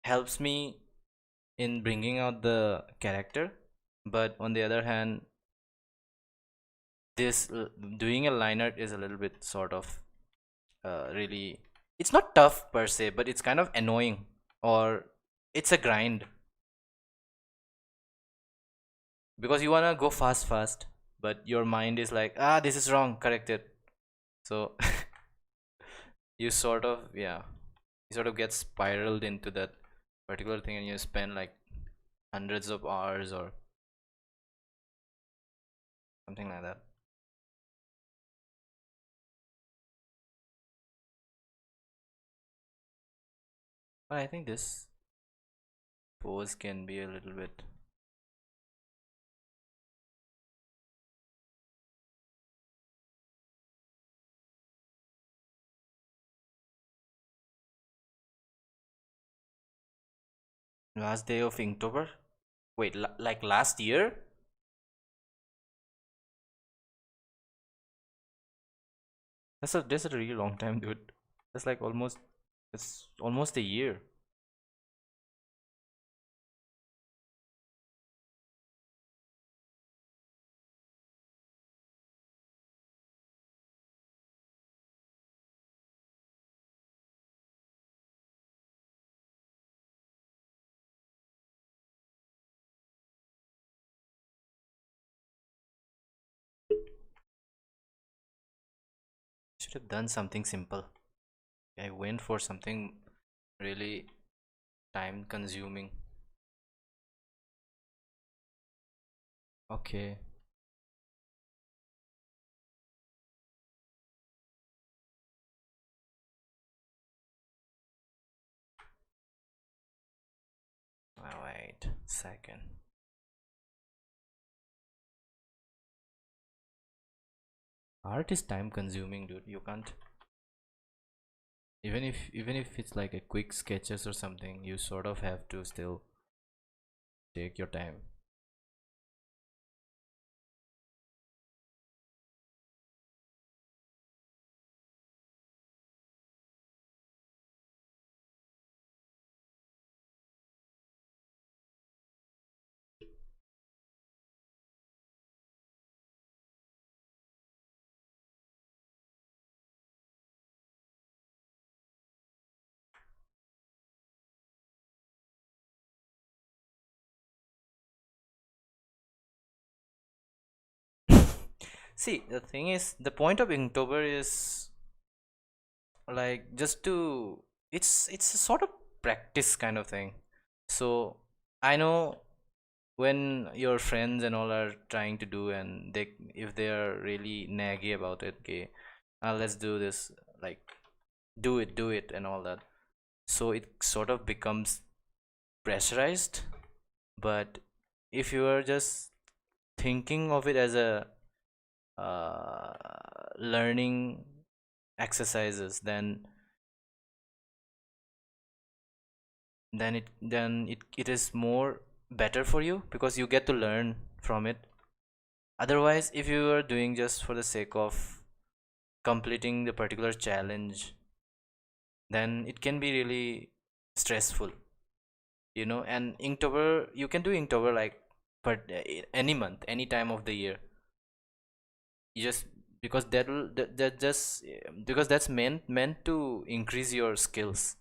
helps me in bringing out the character. But on the other hand, this doing a line art is a little bit sort of really it's not tough per se but it's kind of annoying or it's a grind because you want to go fast but your mind is like this is wrong, correct it. So you sort of yeah you sort of get spiraled into that particular thing and you spend like hundreds of hours or something like that. But I think this pose can be a little bit last day of Inktober. Wait, like last year? That's a really long time, dude. That's like almost it's almost a year. Should have done something simple. I went for something really time consuming. Okay. Wait, second. Art is time consuming, dude. You can't even if it's like a quick sketches or something, you sort of have to still take your time. See, the thing is, the point of Inktober is like just to it's a sort of practice kind of thing. So I know when your friends and all are trying to do, and they if they are really naggy about it, okay, let's do this, like do it and all that. So it sort of becomes pressurized. But if you are just thinking of it as a uh, learning exercises, then it is more better for you because you get to learn from it. Otherwise, if you are doing just for the sake of completing the particular challenge, then it can be really stressful, you know. And Inktober, you can do Inktober like but any month, any time of the year. You just because that just because that's meant to increase your skills.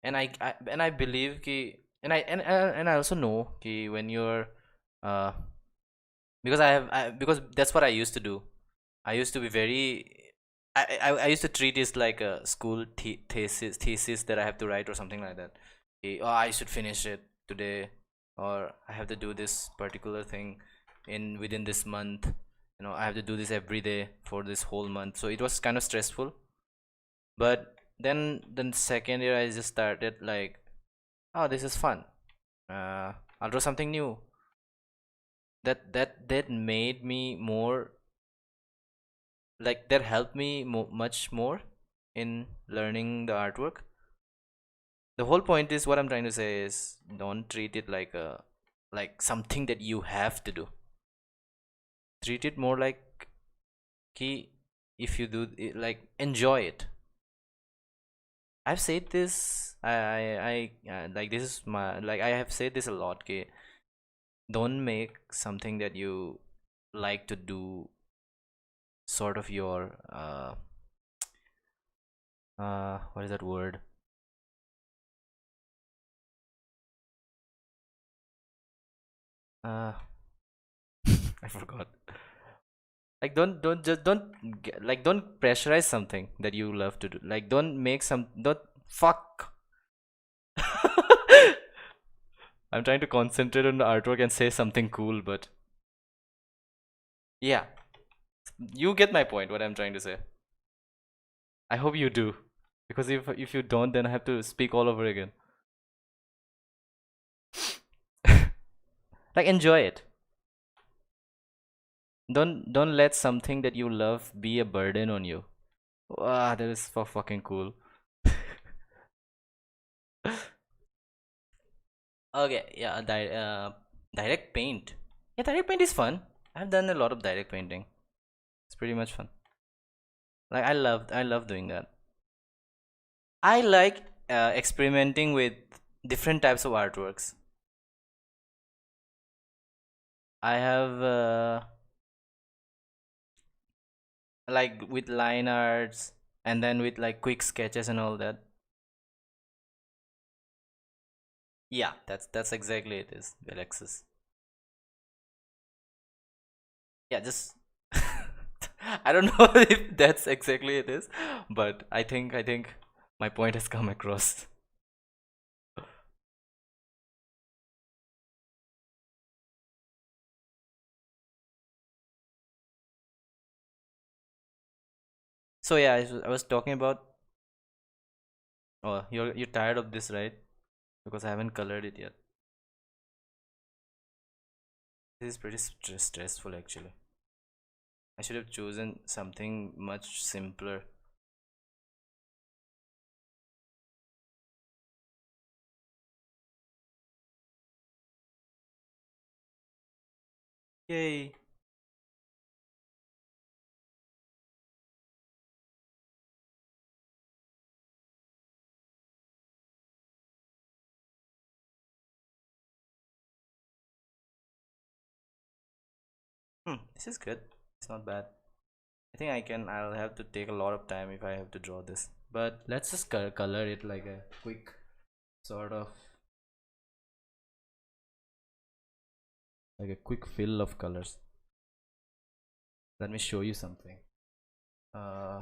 And I believe ki, and I also know ki when you're uh because because that's what I used to do. I used to be very I used to treat it like a school thesis that I have to write or something like that. Oh, I should finish it today, or I have to do this particular thing in within this month. You know, I have to do this every day for this whole month. So it was kind of stressful. But then the second year I just started like, oh, this is fun. I'll draw something new. That made me more like that helped me much more in learning the artwork. The whole point is what I'm trying to say is don't treat it like a like something that you have to do. Treat it more like key. If you do it, like enjoy it. I've said this. Like this is my like I have said this a lot. Okay, don't make something that you like to do sort of your what is that word? Uh, I forgot. Like don't just like don't pressurize something that you love to do. Like don't make some don't fuck. I'm trying to concentrate on the artwork and say something cool, but yeah, you get my point. What I'm trying to say. I hope you do, because if you don't, then I have to speak all over again. Like enjoy it. Don't let something that you love be a burden on you. Wow, that is so fucking cool. Okay, yeah, direct paint. Yeah, direct paint is fun. I've done a lot of direct painting. It's pretty much fun. Like I love doing that. I like experimenting with different types of artworks. I have like with line arts and then with like quick sketches and all that. Yeah, that's exactly it is, Alexis. Yeah, just I don't know if that's exactly it is, but I think my point has come across. So yeah, I was talking about. Oh, you're tired of this, right? Because I haven't colored it yet. This is pretty stressful actually. I should have chosen something much simpler. Yay! This is good. It's not bad. I think I can. I'll have to take a lot of time if I have to draw this. But let's just color it like a quick sort of like a quick fill of colors. Let me show you something. Uh,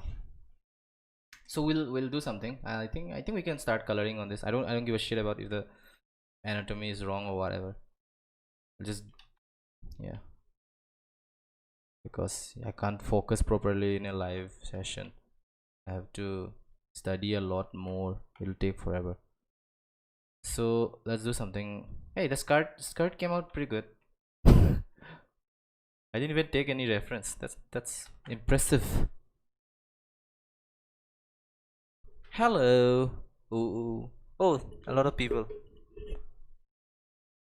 so we'll do something. I think we can start coloring on this. I don't give a shit about if the anatomy is wrong or whatever. Just yeah, because I can't focus properly in a live session. I have to study a lot more. It'll take forever. So let's do something. Hey, the skirt came out pretty good. I didn't even take any reference. That's impressive. Hello. Ooh. Oh, a lot of people.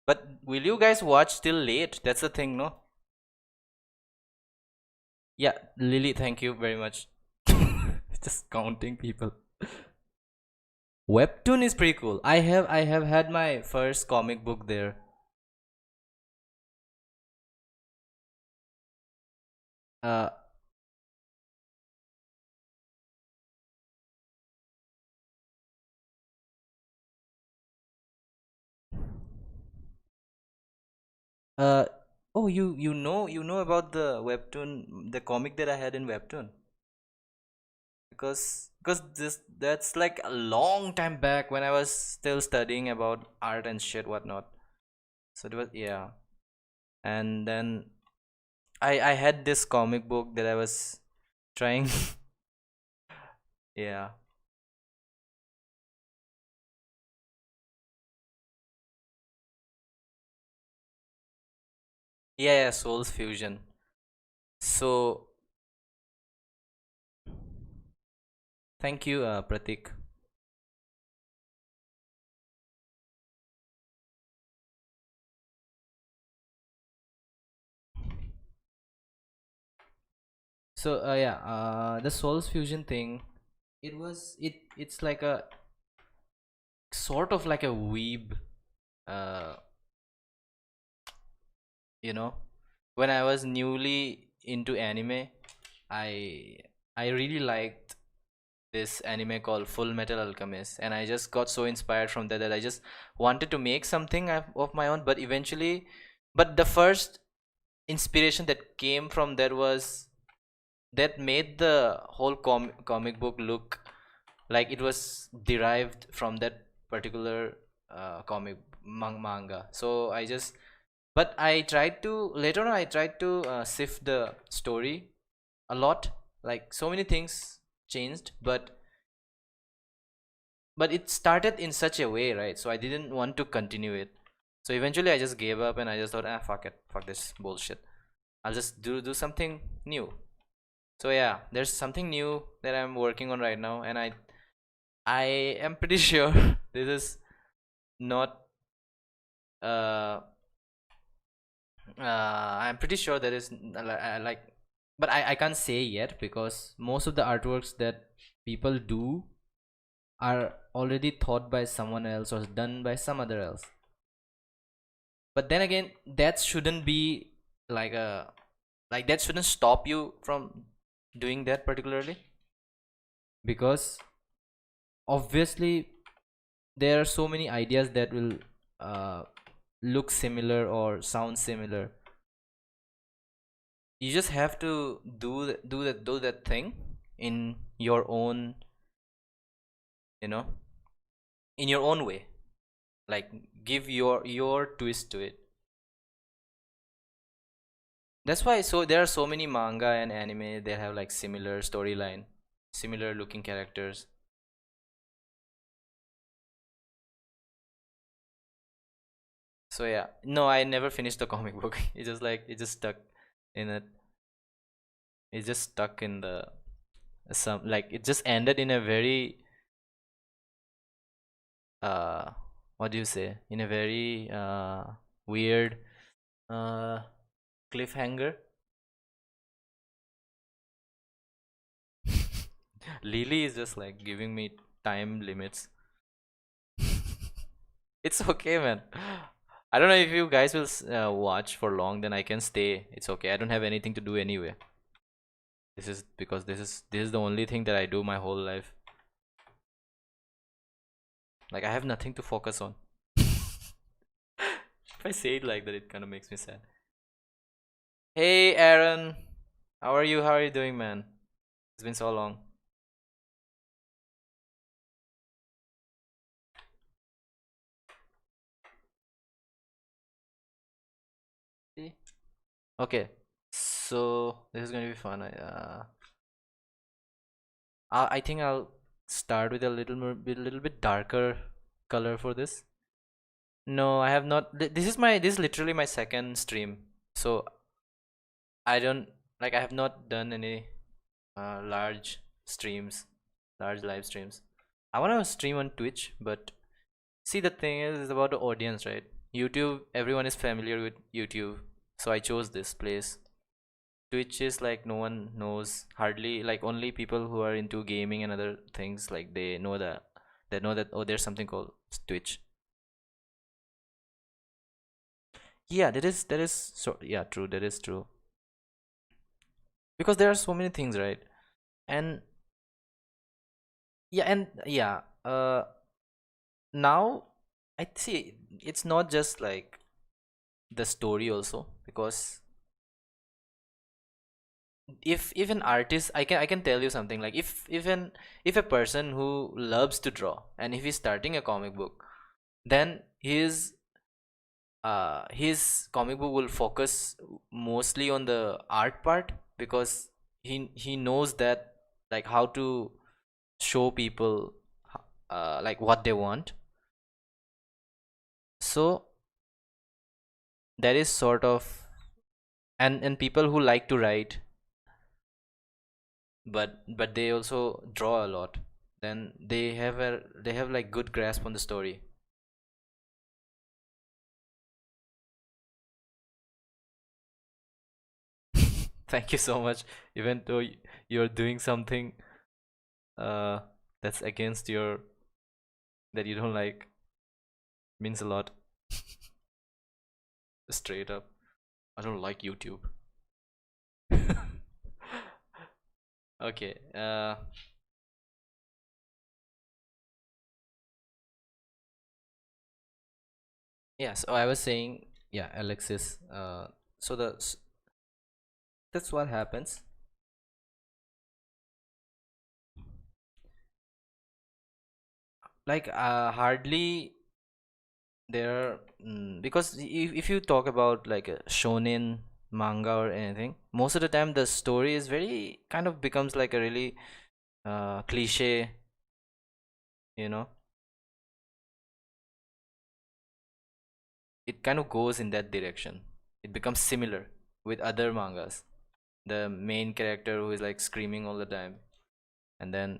But will you guys watch till late? That's the thing, no? Yeah, Lily, thank you very much. Just counting people. Webtoon is pretty cool. I have had my first comic book there. Uh uh oh, you know about the webtoon, the comic that I had in webtoon, because this that's like a long time back when I was still studying about art and shit whatnot. So it was, yeah. And then I had this comic book that I was trying. Yeah. Yeah, Souls Fusion. So thank you, Pratik. So yeah, the Souls Fusion thing, it's like a sort of like a weeb, uh you know. When I was newly into anime, I I really liked this anime called Full Metal Alchemist, and I just got so inspired from that I just wanted to make something of my own. But eventually, but the first inspiration that came from that was that made the whole comic book look like it was derived from that particular comic manga. So I just, but I tried to later on, I tried to sift the story a lot. Like so many things changed, but it started in such a way, right? So I didn't want to continue it. So eventually I just gave up and I just thought, ah, fuck it, fuck this bullshit. I'll just do something new. So yeah, there's something new that I'm working on right now, and I am pretty sure this is not uh I'm pretty sure that is like, but I can't say yet because most of the artworks that people do are already thought by someone else or done by some other else. But then again, that shouldn't be like a, like that shouldn't stop you from doing that particularly, because obviously there are so many ideas that will uh, look similar or sound similar. You just have to do that thing in your own, you know, in your own way, like give your twist to it. That's why, so there are so many manga and anime, they have like similar storyline, similar looking characters. So yeah, no, I never finished the comic book. It just like, it just stuck in it. It just stuck in the some, like it just ended in a very uh what do you say, in a very weird uh cliffhanger. Lily is just like giving me time limits. It's okay, man. I don't know if you guys will watch for long, then I can stay. It's okay. I don't have anything to do anyway. This is because this is the only thing that I do my whole life. Like I have nothing to focus on. If I say it like that, it kind of makes me sad. Hey, Aaron. How are you? How are you doing, man? It's been so long. See? Okay, so this is gonna be fun. I think I'll start with a little bit darker color for this. No, I have not. This is literally my second stream, so I don't like. I have not done any large streams, large live streams. I want to stream on Twitch, but see, the thing is about the audience, right? YouTube, everyone is familiar with YouTube, so I chose this place. Twitch is like no one knows, hardly, like only people who are into gaming and other things, like they know that, oh, there's something called Twitch. Yeah, that is so, yeah, true, that is true. Because there are so many things, right? And yeah, now I see it's not just like the story also, because if an artist, I can tell you something, like if a person who loves to draw, and if he's starting a comic book, then his comic book will focus mostly on the art part, because he knows that, like, how to show people like what they want. So that is sort of, and people who like to write, but they also draw a lot, then they have like good grasp on the story. Thank you so much. Even though you're doing something uh that's against your, that you don't like, means a lot. Straight up, I don't like YouTube. Okay, yeah, so I was saying, yeah, Alexis, so that's what happens. Like, hardly there, because if you talk about like a shonen manga or anything, most of the time the story is very kind of becomes like a really cliche, you know. It kind of goes in that direction. It becomes similar with other mangas. The main character who is like screaming all the time, and then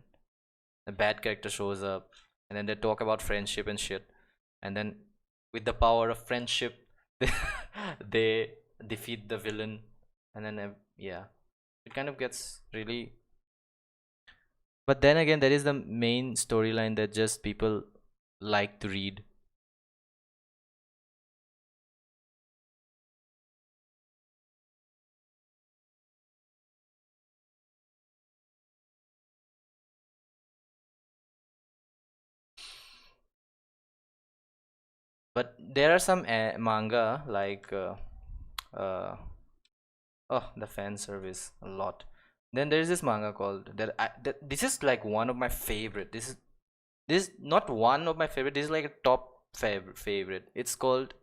a bad character shows up, and then they talk about friendship and shit, and then with the power of friendship they, they defeat the villain, and then yeah, it kind of gets really. But then again, that is the main storyline that just people like to read. But there are some manga like uh, oh, the fan service a lot. Then there is this manga called that, this is like one of my favorite. This is not one of my favorite. This is like a top favorite. It's called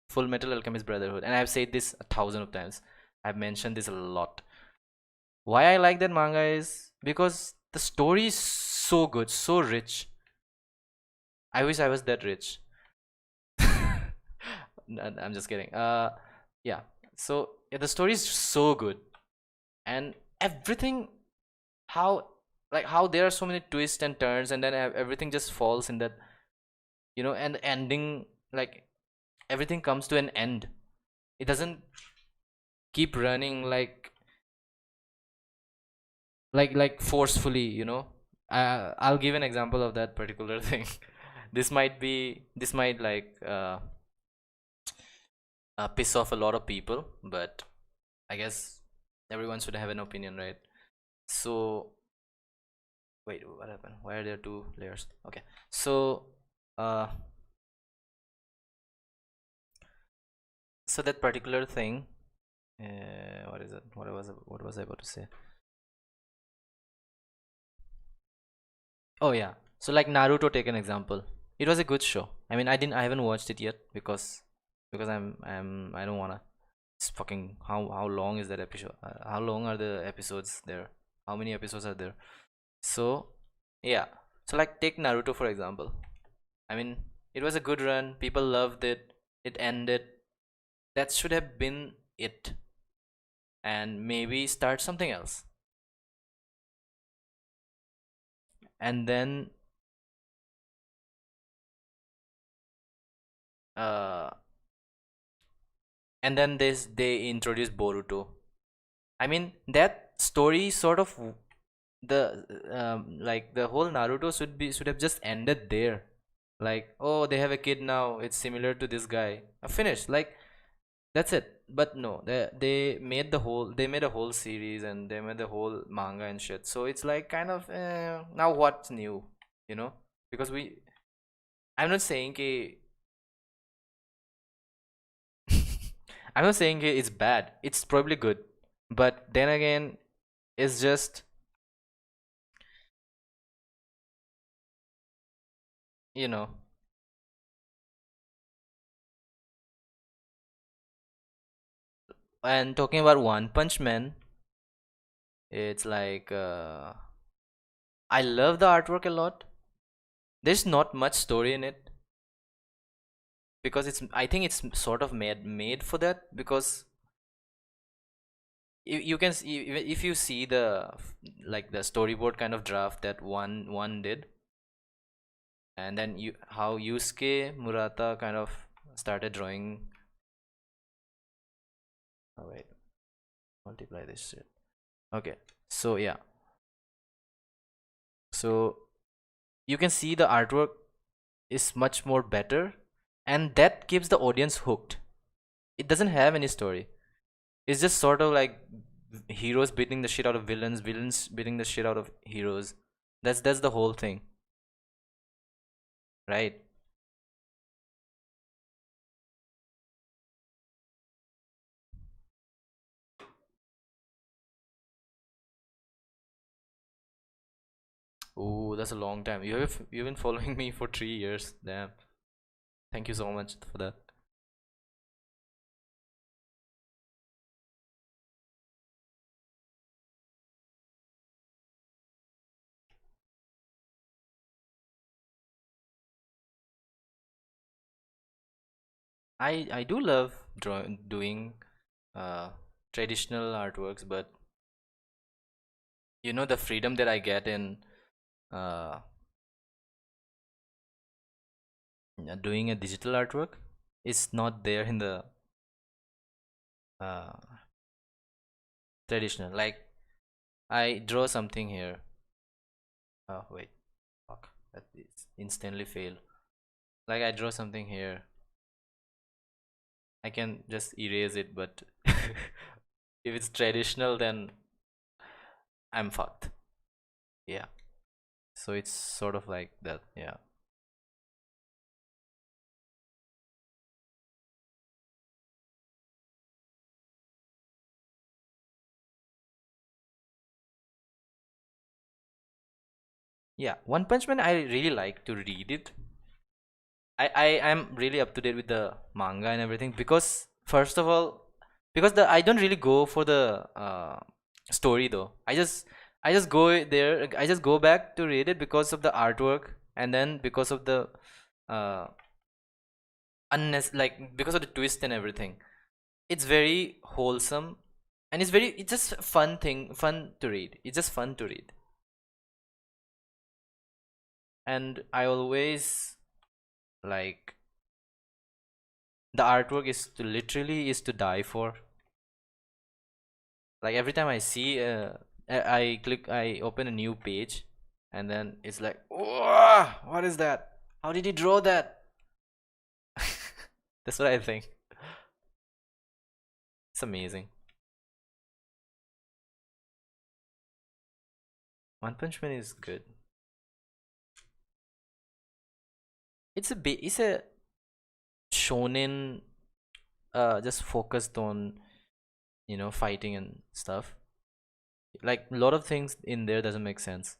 Full Metal Alchemist Brotherhood, and I've said this a thousand of times. I've mentioned this a lot. Why I like that manga is because the story is so good, so rich. I wish I was that rich. I'm just kidding. Yeah. So yeah, the story is so good, and everything, how, like, how there are so many twists and turns, and then everything just falls in that, and the ending, like, everything comes to an end. It doesn't keep running like forcefully, I'll give an example of that particular thing. This might like piss off a lot of people, but I guess everyone should have an opinion, right? So wait, what happened? Why are there two layers? Okay, so uh so that particular thing, What is it? What was I about to say? Oh yeah. So like Naruto, take an example. It was a good show. I mean, I haven't watched it yet because I don't wanna. It's fucking how long is that episode? How long are the episodes there? How many episodes are there? So yeah. So like take Naruto for example. I mean, it was a good run. People loved it. It ended. That should have been it, and maybe start something else. And then uh they introduced Boruto. I mean, that story sort of the like the whole Naruto should have just ended there. Like, oh, they have a kid now. It's similar to this guy. Finished. Like that's it. But no, they made a whole series and they made the whole manga and shit. So it's like kind of now what's new, you know? Because I'm not saying I'm not saying it's bad. It's probably good. But then again, it's just, you know, and talking about One Punch Man, it's like I love the artwork a lot. There's not much story in it because I think it's sort of made for that because you can see if you see the like the storyboard kind of draft that one did, and then you how Yusuke Murata kind of started drawing. Oh wait, multiply this shit. Okay, so yeah, so you can see the artwork is much more better, and that keeps the audience hooked. It doesn't have any story. It's just sort of like heroes beating the shit out of villains, villains beating the shit out of heroes. That's the whole thing, right? Oh, that's a long time. You've been following me for 3 years. Damn. Thank you so much for that. I do love doing uh traditional artworks, but you know the freedom that I get in uh doing a digital artwork is not there in the uh traditional. Like I draw something here. Oh wait, fuck. That is instantly fail. Like I draw something here. I can just erase it, but if it's traditional, then I'm fucked. Yeah. So it's sort of like that. Yeah. Yeah. One Punch Man, I really like to read it. I am really up to date with the manga and everything because first of all, because the I don't really go for the story though. I just go there. I just go back to read it because of the artwork and then because of the uh like because of the twist and everything. It's very wholesome and it's just fun to read. It's just fun to read. And I always like the artwork is to literally is to die for. Like every time I see I open a new page and then it's like, "Whoa, what is that? How did he draw that?" That's what I think. It's amazing. One Punch Man is good. It's a shonen just focused on fighting and stuff. Like a lot of things in there doesn't make sense.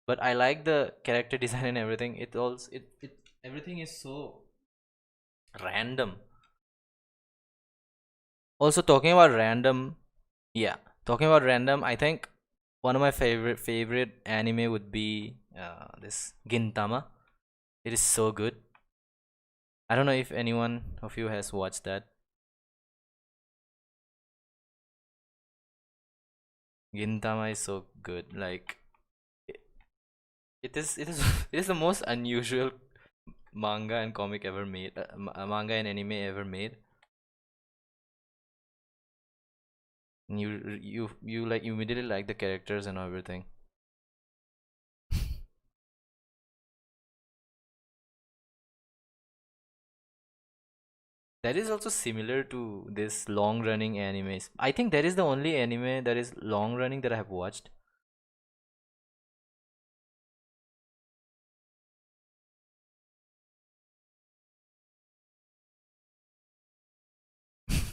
But I like the character design and everything. It also it everything is so random. Also talking about random, yeah, talking about random, I think one of my favorite anime would be this Gintama. It is so good. I don't know if anyone of you has watched that. Gintama is so good. Like it, it is it is the most unusual manga and comic ever made. Manga and anime ever made. And you like you immediately like the characters and everything. That is also similar to this long running animes. I think that is the only anime that is long running that I have watched.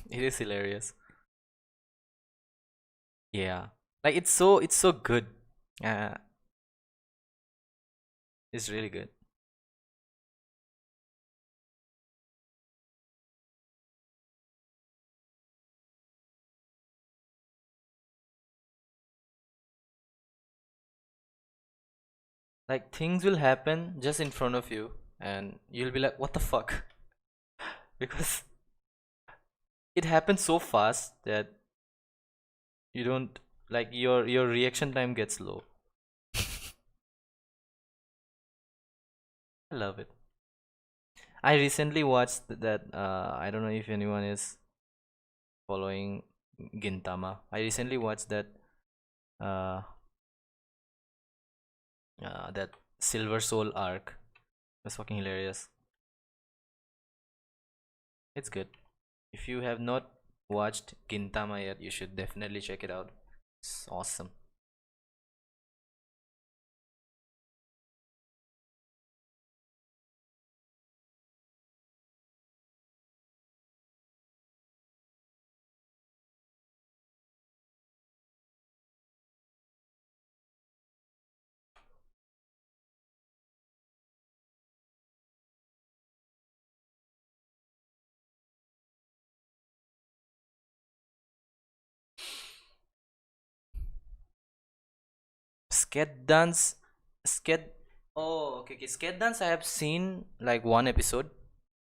It is hilarious. Yeah. Like it's so good. Uh, it's really good. Like things will happen just in front of you and you'll be like, what the fuck? Because it happens so fast that you don't like your reaction time gets low. I love it. I recently watched that I don't know if anyone is following Gintama. I recently watched uh that Silver Soul arc. It was fucking hilarious. It's good. If you have not watched Gintama yet, you should definitely check it out. It's awesome. Sket dance, sket. Oh, okay, okay. Sket dance. I have seen like one episode.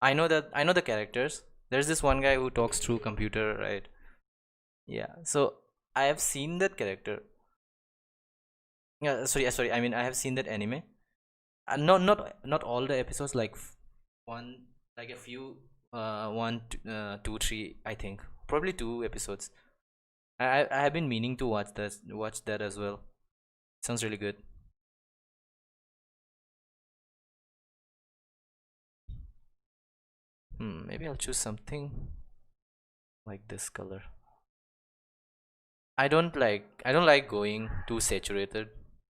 I know the characters. There's this one guy who talks through computer, right? Yeah. So I have seen that character. Yeah. Sorry. I mean, I have seen that anime. Not all the episodes. Like one, like a few. One, two, three. I think probably two episodes. I have been meaning to watch that as well. Sounds really good. Maybe I'll choose something like this color. I don't like going too saturated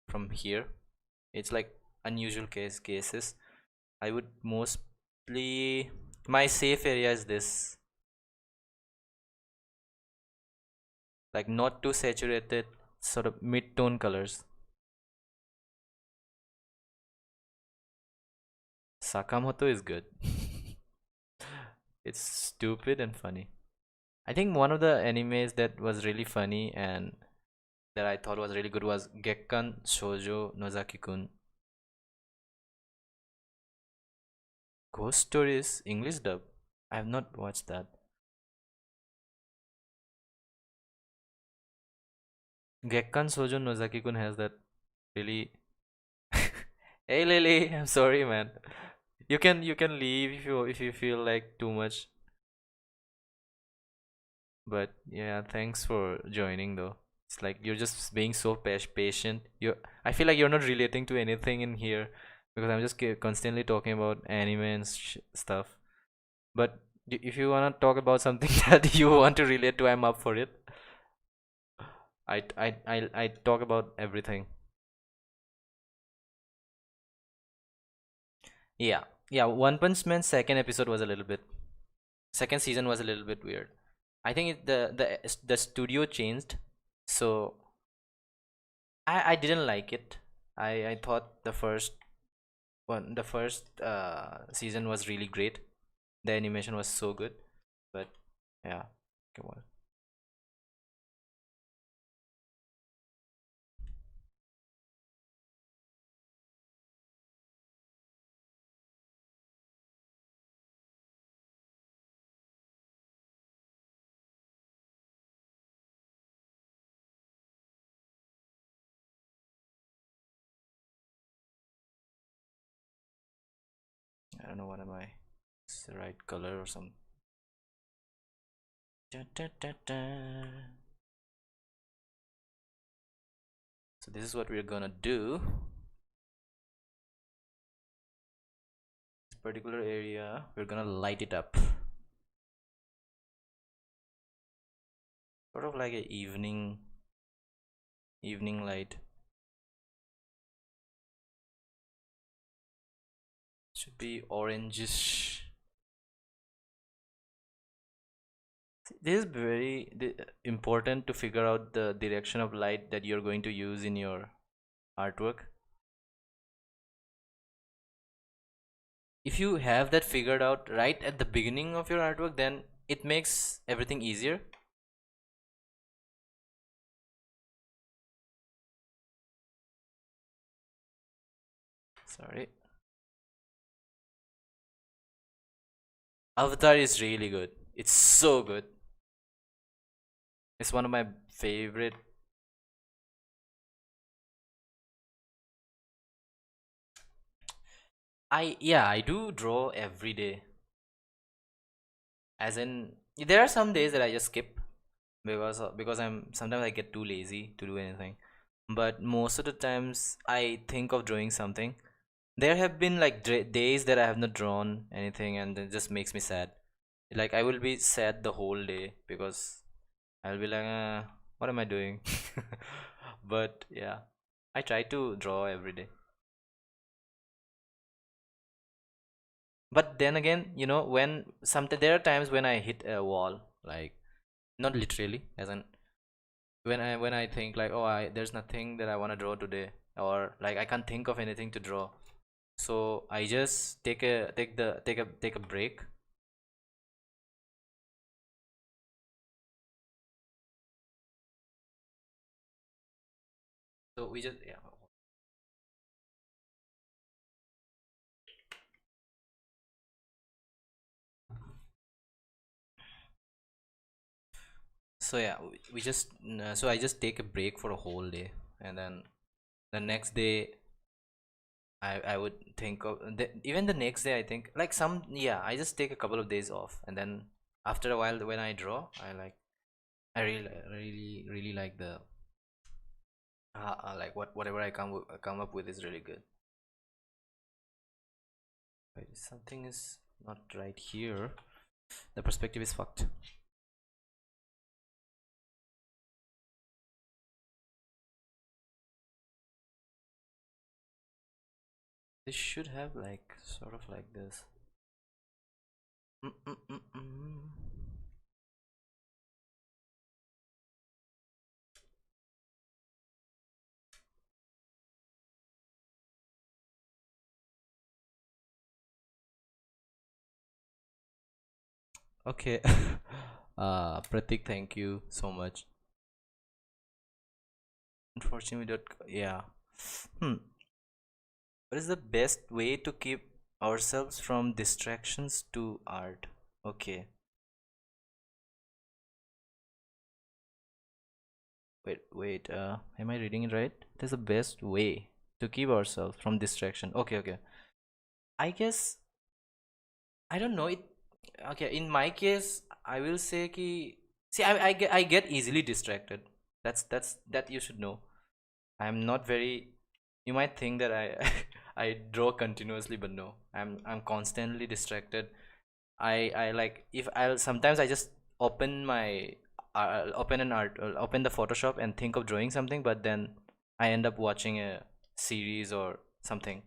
from here. It's like unusual cases. I would mostly my safe area is this, like not too saturated, sort of mid-tone colors. Sakamoto is good. It's stupid and funny. I think one of the animes that was really funny and that I thought was really good was Gekkan Shoujo Nozaki-kun. Ghost Stories English dub. I have not watched that. Gekkan Shoujo Nozaki-kun has that really. Hey Lily, I'm sorry, man. You can leave if you feel like too much. But yeah, thanks for joining though. It's like you're just being so patient. I feel like you're not relating to anything in here because I'm just constantly talking about anime and stuff. But if you wanna talk about something that you want to relate to, I'm up for it. I talk about everything. Yeah, yeah. One Punch Man second episode was a little bit. Second season was a little bit weird. I think the studio changed, so I didn't like it. I thought the first season was really great. The animation was so good, but yeah, come on. I don't know what am I. It's the right color or something. Da, da, da, da. So this is what we're gonna do. This particular area, we're gonna light it up, sort of like a evening light. Should be orangish. This is very important to figure out the direction of light that you're going to use in your artwork. If you have that figured out right at the beginning of your artwork, then it makes everything easier. Sorry. Avatar is really good. It's so good. It's one of my favorite. I do draw every day. As in, there are some days that I just skip because I'm sometimes I get too lazy to do anything. But most of the times I think of drawing something. There have been like days that I have not drawn anything, and it just makes me sad. Like I will be sad the whole day because I'll be like, what am I doing? But yeah, I try to draw every day. But then again, when something there are times when I hit a wall, like not literally, as in when I think like, oh, I there's nothing that I want to draw today, or like I can't think of anything to draw. So I just take a break. So we just yeah. So yeah, we just so I just take a break for a whole day, and then the next day I would think of even the next day I think like some yeah I just take a couple of days off, and then after a while when I draw I really like the like whatever I come up with is really good. Wait, something is not right here. The perspective is fucked. This should have like sort of like this. Mm-mm-mm-mm. Okay. Pratik, thank you so much. Unfortunately, yeah. Hmm. What is the best way to keep ourselves from distractions to art? Okay. Wait. Am I reading it right? There's the best way to keep ourselves from distraction. Okay. I guess I don't know it. Okay, in my case, I will say ki. See, I get easily distracted. That you should know. I'm not very. You might think that I I draw continuously, but no. I'm constantly distracted. I like if I'll sometimes I just open my open an art open the Photoshop and think of drawing something, but then I end up watching a series or something.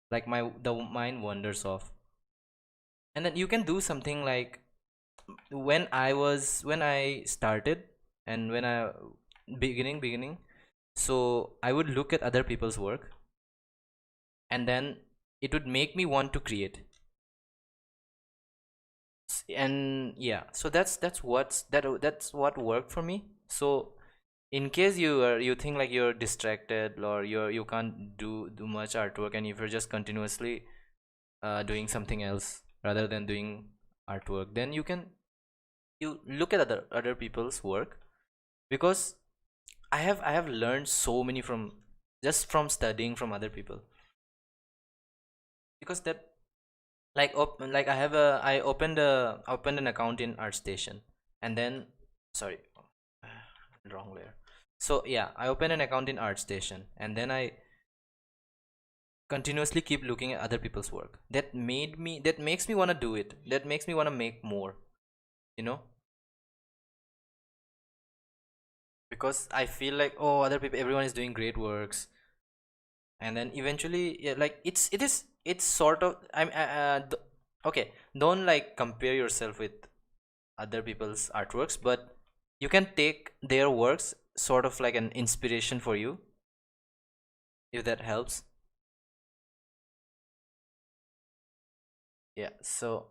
Like the mind wanders off, and then you can do something like when I started, and when I beginning, so I would look at other people's work, and then it would make me want to create. And yeah, so that's what worked for me. So in case you think like you're distracted, or you can't do much artwork, and if you're just continuously doing something else rather than doing artwork, then you look at other people's work. Because I have learned so many from just from studying from other people. Because that, like I opened an account in ArtStation, and then, sorry, wrong layer. So yeah, I opened an account in ArtStation, and then I continuously keep looking at other people's work. That makes me want to do it, that makes me want to make more, you know. Because I feel like, oh, other people, everyone is doing great works. And then eventually, yeah, like it's sort of, okay, don't like compare yourself with other people's artworks, but you can take their works sort of like an inspiration for you, if that helps. Yeah, so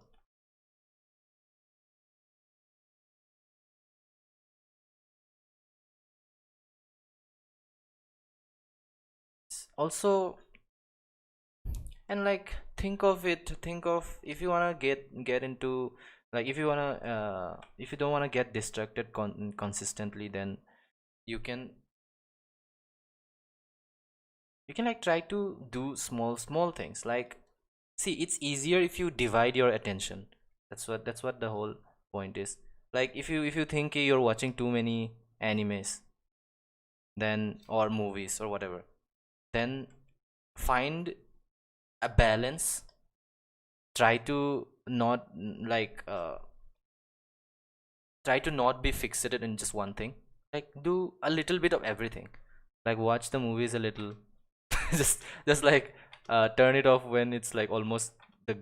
also, and like, think of, if you want to get into, like, if you don't want to get distracted consistently, then you can like try to do small things. Like, see, it's easier if you divide your attention. That's what the whole point is. Like, if you think you're watching too many animes, then, or movies or whatever, then find a balance. Try to not, like, try to not be fixated in just one thing. Like, do a little bit of everything. Like, watch the movies a little. Just like, turn it off when it's like almost the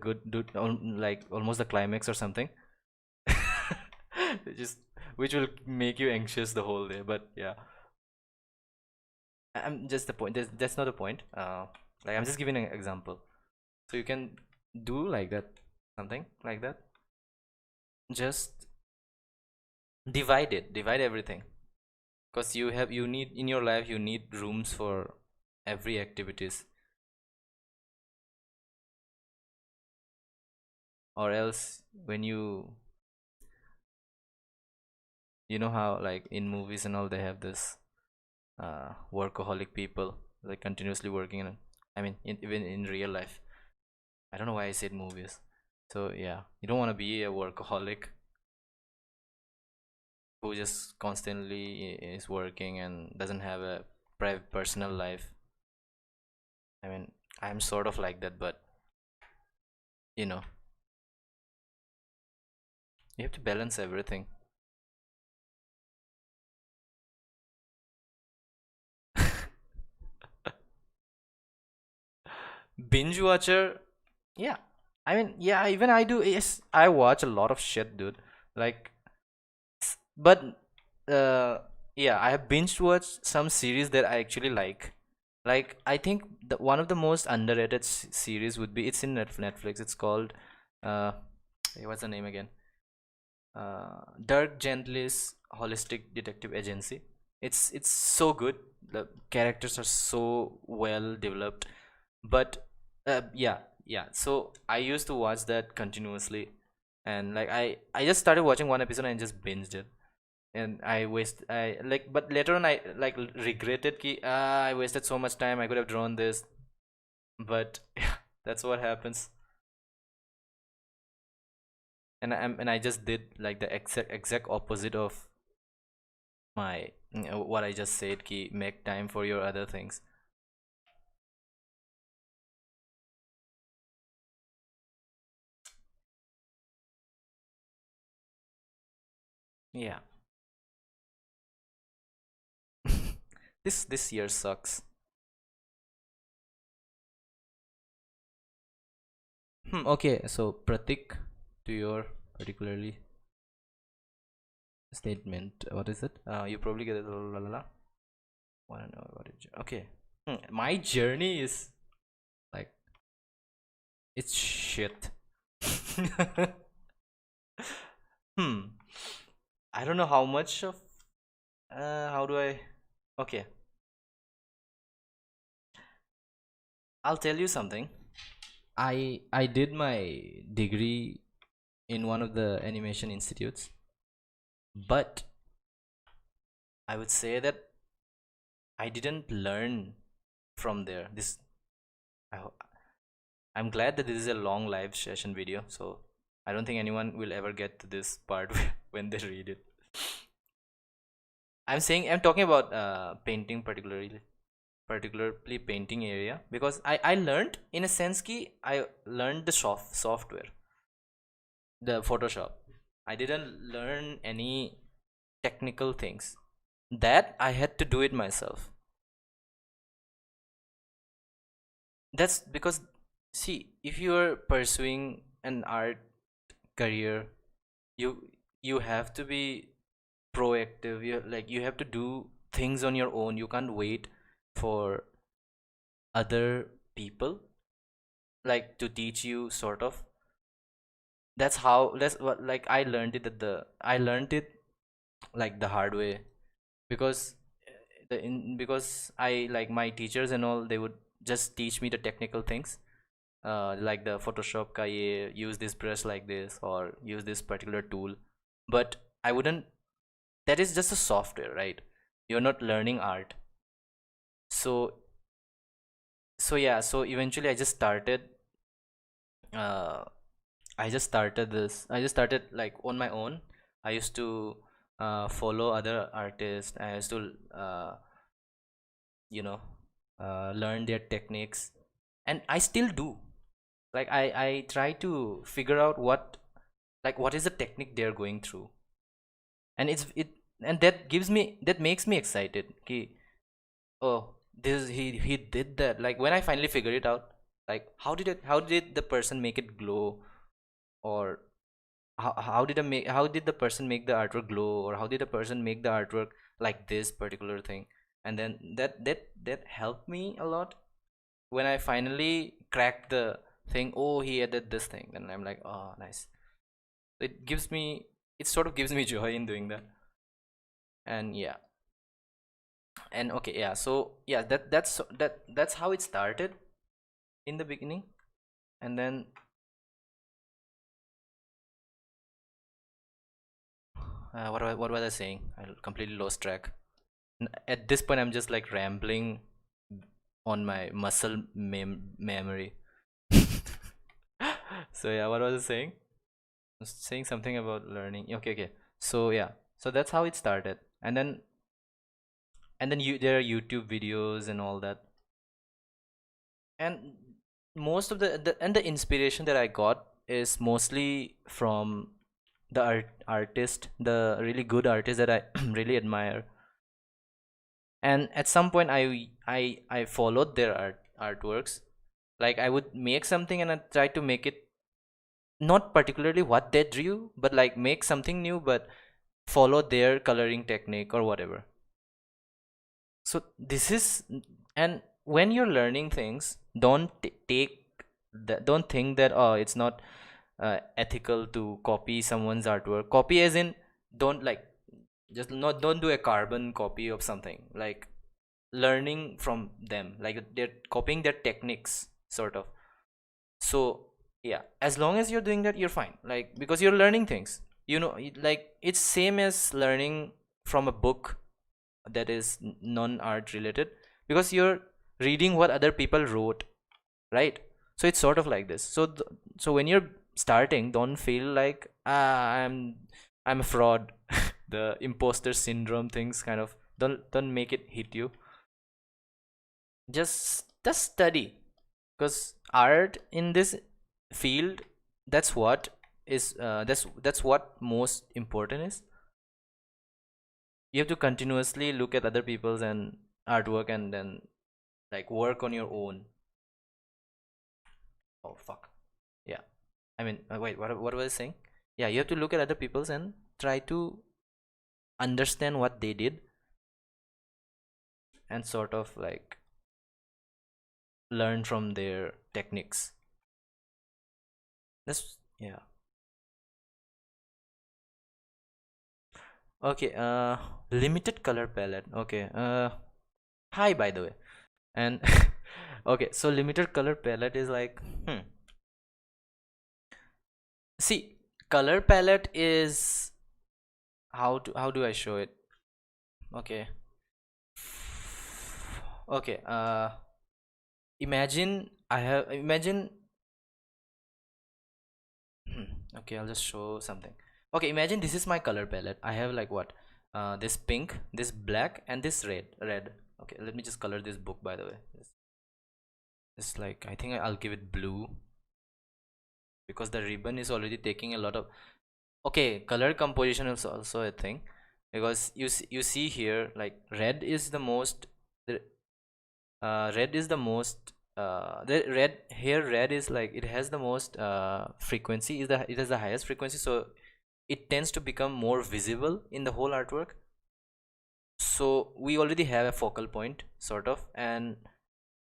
like almost the climax or something. Just, which will make you anxious the whole day. But yeah, I'm just the point. That's not the point. Like, I'm just giving an example. So you can do like that, something like that. Just divide everything. Because you need in your life, you need rooms for every activities. Or else, when you know how, like, in movies and all, they have this workaholic people, like, continuously working on, I mean, even in real life. I don't know why I said movies. So yeah, you don't want to be a workaholic who just constantly is working and doesn't have a private personal life. I mean, I'm sort of like that, but you know, you have to balance everything. Binge watcher, yeah. I mean, yeah, even I do. Yes, I watch a lot of shit, dude. Like, but yeah, I have binge watched some series that I actually like. Like, I think one of the most underrated series would be, it's in Netflix. It's called, uh, what's the name again? Dirk Gently's Holistic Detective Agency. It's so good. The characters are so well developed. But yeah, yeah. So I used to watch that continuously, and like, I just started watching one episode and just binged it. And I like, but later on I like regretted ki, I wasted so much time. I could have drawn this, but yeah, that's what happens. And I just did like the exact opposite of my what I just said, ki make time for your other things. Yeah. This year sucks. Okay, so Pratik, to your particularly. statement. What is it? You probably get it. La, la, la, la. Wanna know about it? Okay. My journey is like it's shit. hmm. I don't know how much of. How do I? Okay. I'll tell you something. I did my degree in one of the animation institutes, but I would say that I didn't learn from there. I, ho- I'm glad that this is a long live session video, so I don't think anyone will ever get to this part when they read it. I'm talking about painting particularly painting area, because I learned in a sense ki I learned the software, the Photoshop. I didn't learn any technical things. That I had to do it myself. That's because, see, if you are pursuing an art career, you you have to be proactive. You have to do things on your own. You can't wait for other people like to teach you, sort of. That's what, like, I learned it like the hard way, because because I, like, my teachers and all, they would just teach me the technical things, like the Photoshop ka ye, use this brush like this, or use this particular tool. But I wouldn't. That is just a software, right? You're not learning art. So yeah. So eventually, Uh, I just started like on my own. I used to follow other artists. I used to you know learn their techniques, and I still do. Like, I try to figure out what is the technique they're going through, and that makes me excited. Ki, oh, this he did that. Like, when I finally figure it out, like, how did the person make it glow, or how did the person make the artwork glow, or how did the person make the artwork like this particular thing. And then that helped me a lot when I finally cracked the thing. Oh, he added this thing. Then I'm like, oh, nice. It gives me, it sort of gives me joy in doing that. And yeah. And okay, yeah, so yeah, that's how it started in the beginning. And then what was I saying? I completely lost track. At this point, I'm just like rambling on my muscle memory. So yeah, what was I saying? I was saying something about learning. Okay, okay. So yeah, so that's how it started. And then there are YouTube videos and all that. And most of the inspiration that I got is mostly from the artist, the really good artist that I really admire. And at some point, I followed their artworks. Like, I would make something and I try to make it not particularly what they drew, but like make something new, but follow their coloring technique or whatever. So this is, and when you're learning things, don't think that, oh, it's not ethical to copy someone's artwork. Copy as in, don't like, just not, don't do a carbon copy of something. Like, learning from them, like they're copying their techniques, sort of. So yeah, as long as you're doing that, you're fine, like, because you're learning things, like, it's same as learning from a book that is non-art related, because you're reading what other people wrote, right? So it's sort of like this. So so when you're starting, don't feel like, I'm a fraud. The imposter syndrome things, kind of, don't make it hit you. Just study, because art in this field, that's what that's what most important is. You have to continuously look at other people's and artwork, and then like work on your own. Oh fuck. Yeah, I mean, wait, what was I saying? Yeah, you have to look at other people's and try to understand what they did and sort of like learn from their techniques. That's yeah. Okay, limited color palette. Okay, hi by the way. And okay, so limited color palette is like, see, color palette is how do I show it? Okay. Okay, imagine okay, I'll just show something. Okay, imagine this is my color palette. I have like what? This pink, this black, and this red. Okay, let me just color this book by the way. It's like, I think I'll give it blue because the ribbon is already taking a lot of. Okay, color composition is also a thing, because you see here, like red is the most. The red is the most. The red here, red is like, it has the most frequency. It has the highest frequency, so it tends to become more visible in the whole artwork. So we already have a focal point sort of, and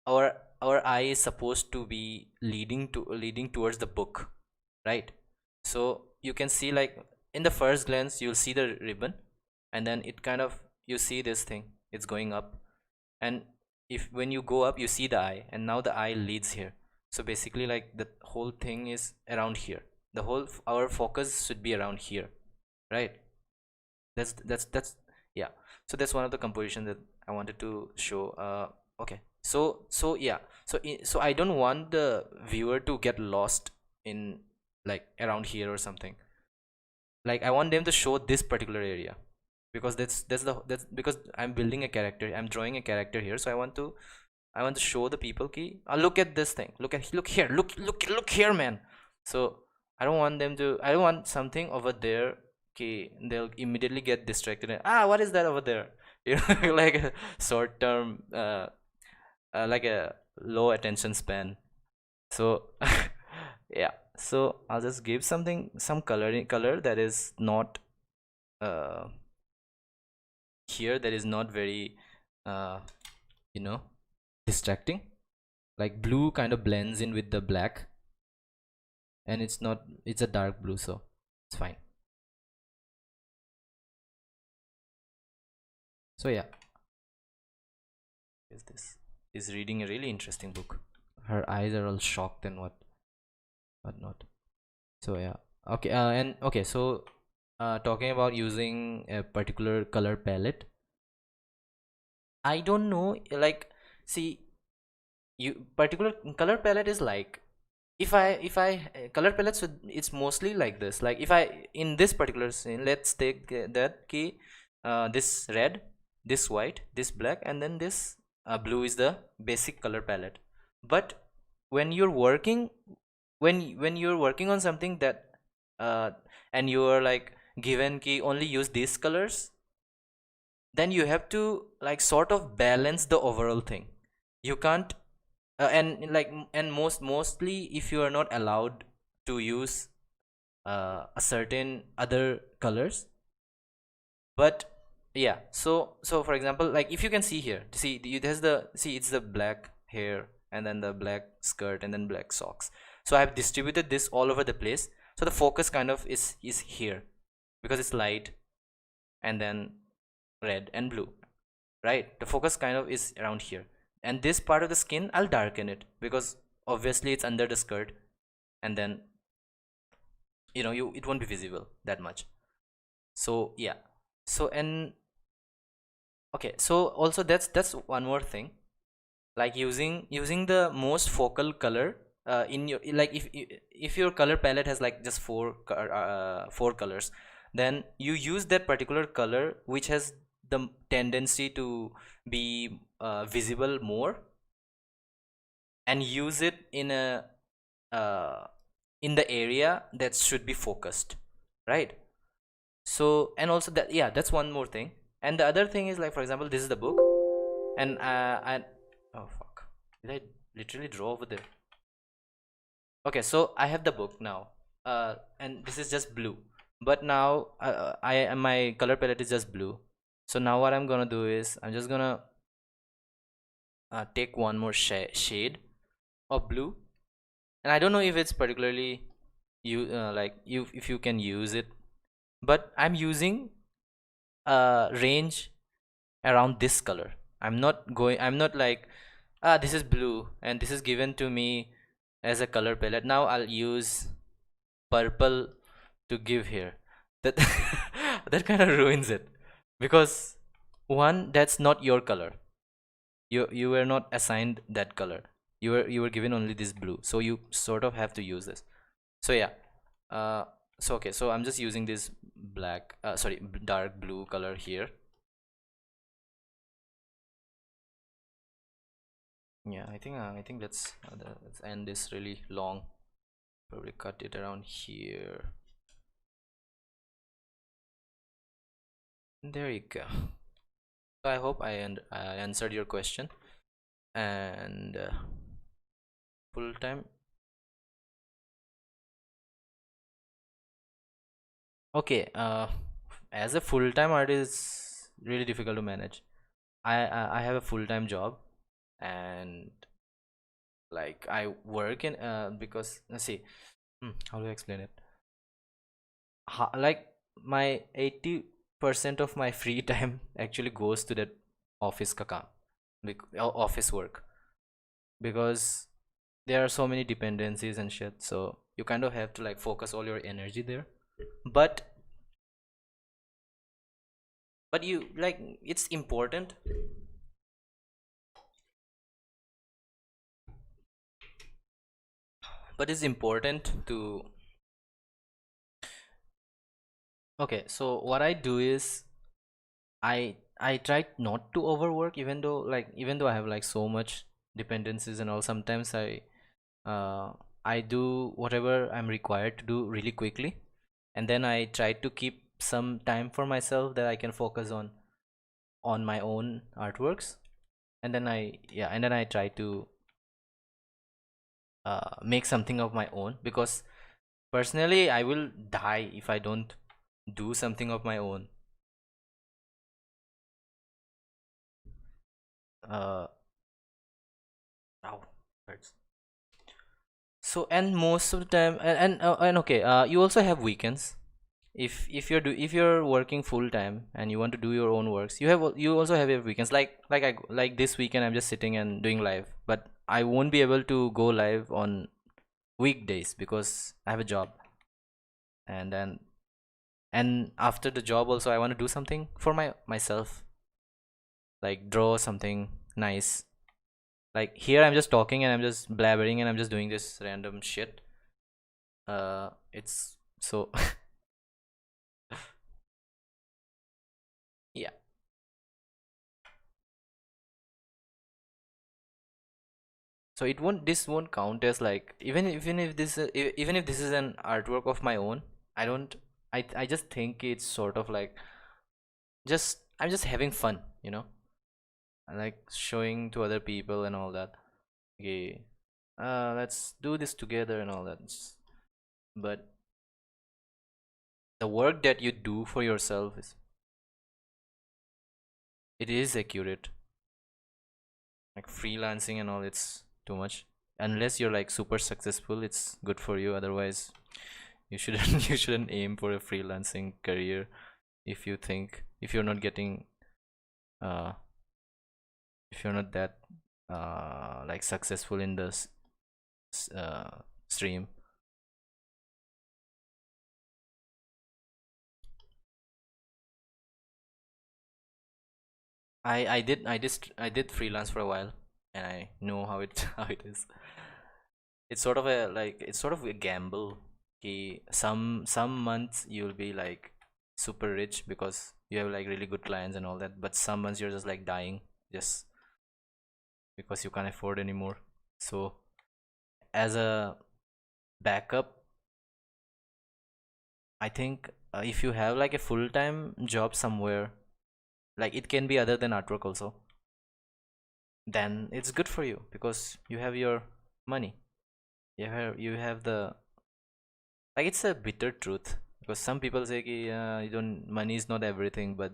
our eye is supposed to be leading towards the book, right? So you can see, like in the first glance you'll see the ribbon, and then it kind of, you see this thing, it's going up, and if when you go up you see the eye, and now the eye leads here. So basically, like the whole thing is around here. The whole our focus should be around here, right? That's yeah. So that's one of the composition that I wanted to show. Okay, so yeah, so I don't want the viewer to get lost in, like around here or something. Like I want them to show this particular area, because that's because I'm building a character, I'm drawing a character here, so I want to show the people key, look at this thing, look here, look here, man. So I don't want something over there, key, they'll immediately get distracted and, what is that over there? You know, like a short term, like a low attention span. So yeah, so I'll just give some color that is not uh here, that is not very uh you know distracting. Like blue kind of blends in with the black, and it's a dark blue, so it's fine. So yeah, is this is reading a really interesting book. Her eyes are all shocked and whatnot. So yeah, okay, and okay, so talking about using a particular color palette, I don't know, like, see, you particular color palette is like, if I color palettes, it's mostly like this. Like if I, in this particular scene, let's take that key, this red, this white, this black, and then this blue is the basic color palette. But when you're working, when you're working on something that uh, and you are like given key only use these colors, then you have to like sort of balance the overall thing. You can't and like and mostly if you are not allowed to use a certain other colors. But yeah, so for example, like if you can see here, see there's the, see, it's the black hair, and then the black skirt, and then black socks. So I've distributed this all over the place, so the focus kind of is here, because it's light and then red and blue, right? The focus kind of is around here, and this part of the skin I'll darken it, because obviously it's under the skirt, and then you it won't be visible that much. So yeah, so and okay, so also that's one more thing, like using the most focal color in your, like if your color palette has like just four colors, then you use that particular color which has the tendency to be visible more, and use it uh, in the area that should be focused, right? So, and also that, yeah, that's one more thing. And the other thing is, like for example, this is the book, and oh fuck, did I literally draw over there? Okay, so I have the book now, and this is just blue. but now my color palette is just blue. So now what I'm gonna do is I'm just gonna take one more shade of blue, and I don't know if it's particularly you like you if you can use it, but I'm using a range around this color. I'm not like, this is blue and this is given to me as a color palette, now I'll use purple to give here. That that kind of ruins it, because one, that's not your color. You were not assigned that color. You were given only this blue, so you sort of have to use this. So yeah, uh so okay, so I'm just using this black, sorry, dark blue color here. Yeah, I think let's end this really long. Probably cut it around here. There you go. So I hope I answered your question. And full time. Okay. As a full time artist, it's really difficult to manage. I have a full time job, and like I work in because let's see, how do I explain it? Like my 80% of my free time actually goes to that office kaka, office work, because there are so many dependencies and shit, so you kind of have to like focus all your energy there. but but you like, it's important, but it's important to, okay, so what I do is I try not to overwork, even though I have like so much dependencies and all. Sometimes uh I do whatever I'm required to do really quickly, and then I try to keep some time for myself that I can focus on my own artworks. And then I try to make something of my own, because personally I will die if I don't do something of my own. uh Ow, hurts. So, and most of the time, and okay, you also have weekends. If you're working full time and you want to do your own works, you also have your weekends. Like this weekend I'm just sitting and doing live, but I won't be able to go live on weekdays because I have a job. And then and after the job also I want to do something for myself, like draw something nice. Like here I'm just talking and I'm just blabbering and I'm just doing this random shit. It's so yeah. So this won't count as like, even if this is an artwork of my own, I don't I just think it's sort of like, just I'm just having fun, I like showing to other people and all that. Okay, let's do this together and all that. But the work that you do for yourself it is accurate. Like freelancing and all, it's too much. Unless you're like super successful, it's good for you. Otherwise, you shouldn't you shouldn't aim for a freelancing career if you're not getting uh if you're not that like successful in this stream. I did freelance for a while, and I know how it how it is. It's sort of a gamble. Some months you'll be like super rich because you have like really good clients and all that, but some months you're just like dying just because you can't afford anymore. So as a backup, I think if you have like a full-time job somewhere, like it can be other than artwork also, then it's good for you because you have your money. You have the, like, it's a bitter truth, Because some people say ki, you don't, money is not everything, but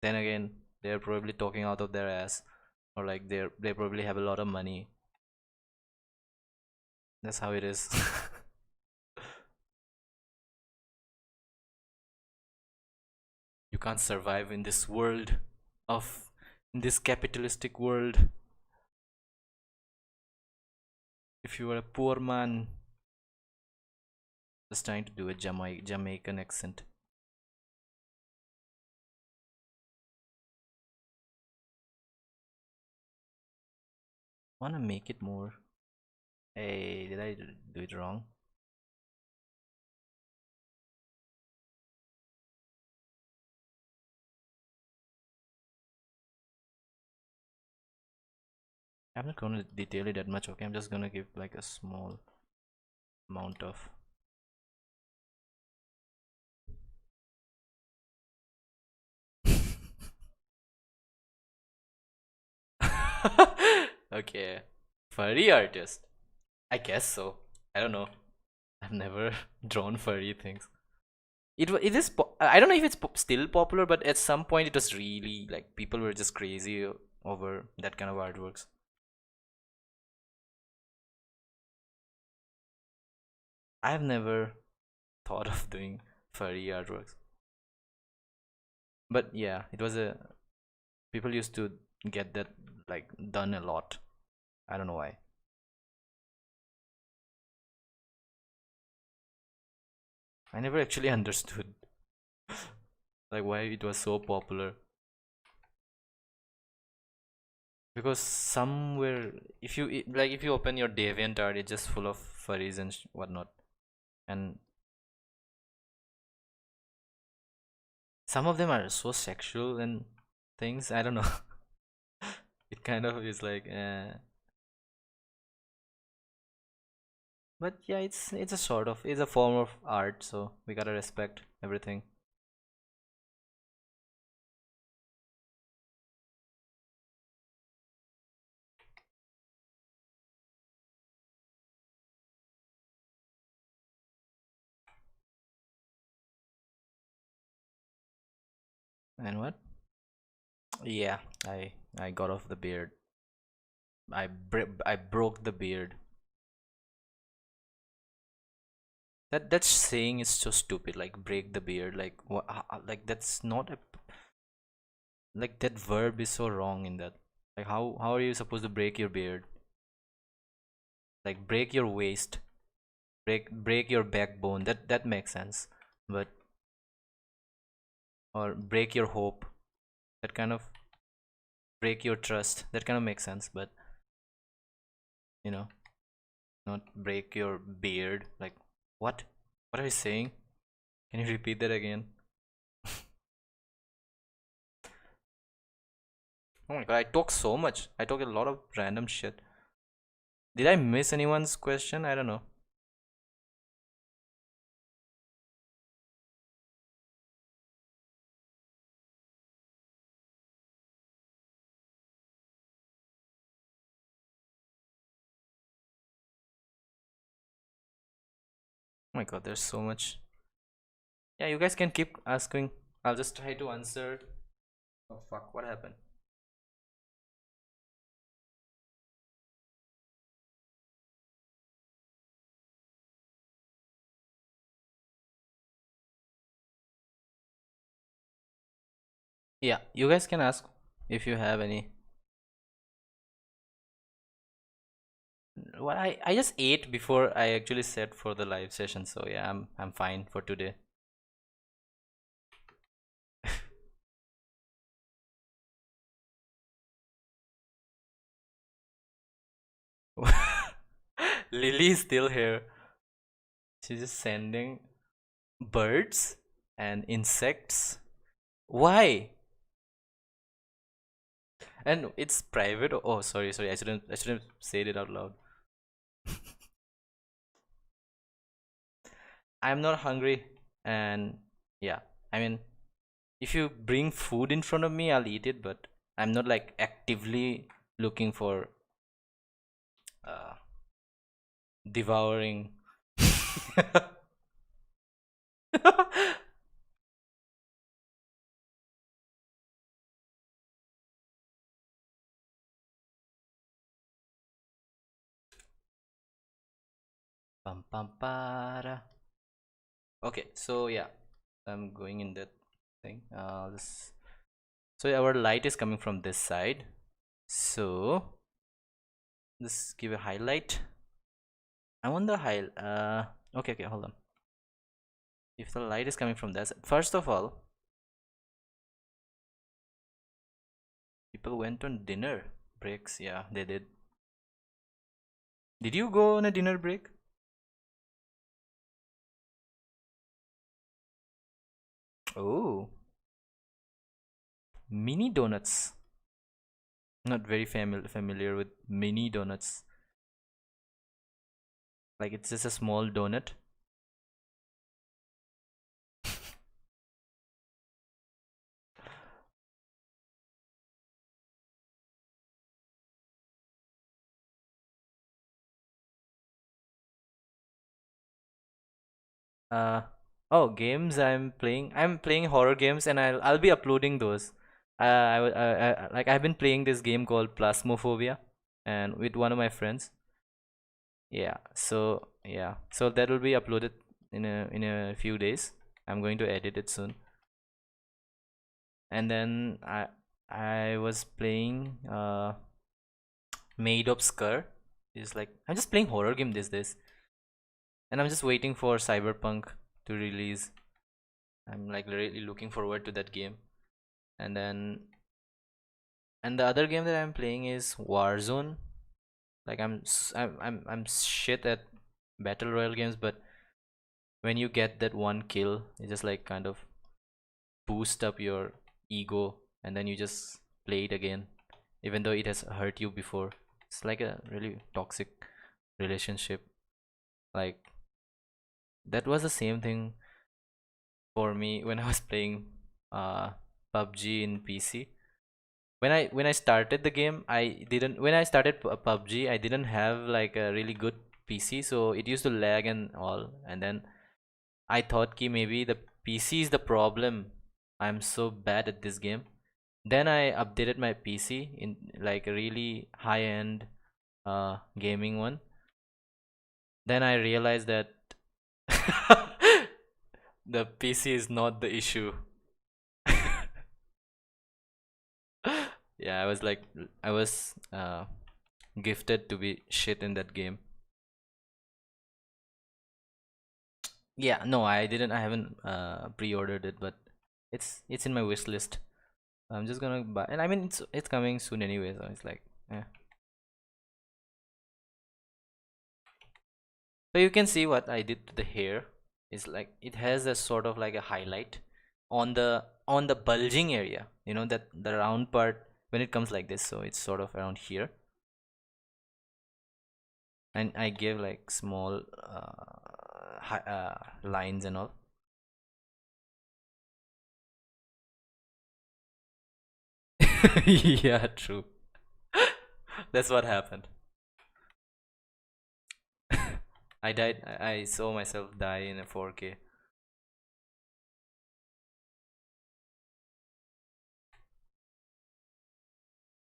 then again, they're probably talking out of their ass, or like they probably have a lot of money. That's how it is. You can't survive in this world of in this capitalistic world if you are a poor man. Just trying to do a Jamaican accent. Wanna make it more. Hey, did I do it wrong? I'm not gonna detail it that much, okay? I'm just gonna give like a small amount of. Okay. Furry artist. I guess so. I don't know. I've never drawn furry things. It is I don't know if it's still popular, but at some point it was really like people were just crazy over that kind of artworks. I've never thought of doing furry artworks, but yeah, it was a people used to get that like done a lot. I don't know why. I never actually understood like why it was so popular. Because somewhere, if you like, if you open your DeviantArt, it's just full of furries and whatnot, and some of them are so sexual and things. I don't know. It kind of is like, but yeah, it's a sort of it's a form of art, so we gotta respect everything. And what? Yeah, I got off the beard. I broke the beard. That saying is so stupid. Like break the beard. Like what? Like that's not a like that verb is so wrong in that. Like how are you supposed to break your beard? Like break your waist, break your backbone. That makes sense. But or break your hope. That kind of break your trust. That kind of makes sense. But you know, not break your beard. Like what? What are you saying? Can you repeat that again? Oh my god, I talk so much. I talk a lot of random shit. Did I miss anyone's question? I don't know. Oh my god, there's so much. Yeah, you guys can keep asking. I'll just try to answer. Oh fuck, what happened? Yeah, you guys can ask if you have any. Well, I just ate before I actually set for the live session, so yeah, I'm fine for today. Lily is still here. She's just sending birds and insects. Why? And it's private. Oh, sorry. I shouldn't say it out loud. I'm not hungry, and yeah, I mean, if you bring food in front of me, I'll eat it. But I'm not like actively looking for uh, devouring. pam para. Okay, so yeah, I'm going in that thing. So our light is coming from this side. So let's give a highlight. I want the high. Okay, hold on. If the light is coming from that side, first of all, people went on dinner breaks. Yeah, they did. Did you go on a dinner break? Oh, mini donuts. Not very familiar with mini donuts. Like it's just a small donut. Uh oh, games I'm playing. I'm playing horror games, and I'll be uploading those. Like I've been playing this game called Plasmophobia, and with one of my friends. So that will be uploaded in a few days. I'm going to edit it soon. And then I was playing Made of Scur. It's like I'm just playing horror game these days, and I'm just waiting for Cyberpunk to release. I'm like really looking forward to that game. And then and the other game that I'm playing is Warzone. Like I'm shit at battle royale games, but when you get that one kill, it just like kind of boost up your ego, and then you just play it again, even though it has hurt you before. It's like a really toxic relationship. Like that was the same thing for me when I was playing uh PUBG in PC. When I started the game, I didn't when I started PUBG, I didn't have like a really good PC, so it used to lag and all. And then I thought ki maybe the PC is the problem. I'm so bad at this game. Then I updated my PC in like a really high-end gaming one. Then I realized that the PC is not the issue. Yeah, I was gifted to be shit in that game. Yeah, no, I didn't. I haven't pre-ordered it, but it's in my wish list. I'm just gonna buy, and I mean it's coming soon anyway, so it's like, yeah. So you can see what I did to the hair. Is like it has a sort of like a highlight on the bulging area. You know that the round part when it comes like this, so it's sort of around here. And I gave like small lines and all. Yeah, true. That's what happened. I died. I saw myself die in a 4K.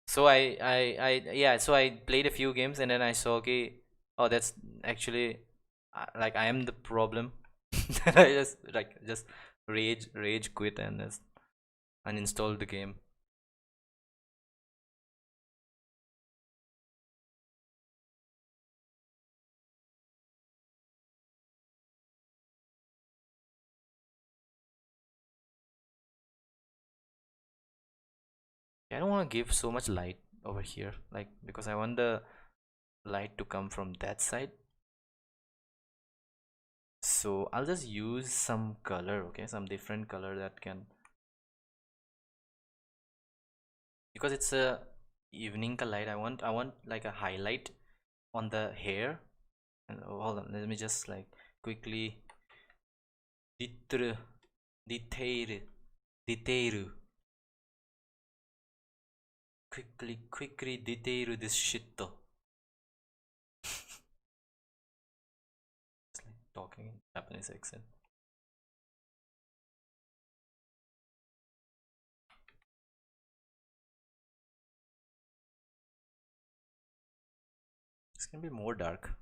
So yeah. So I played a few games, and then I saw, okay, oh, that's actually like I am the problem. Then I just rage quit and just uninstalled the game. I don't want to give so much light over here, like because I want the light to come from that side. So I'll just use some color, okay, some different color that can, because it's a evening light. I want like a highlight on the hair. And hold on, let me just like quickly detail detail detail quickly detail this shit though. It's like talking in Japanese accent. This can be more dark.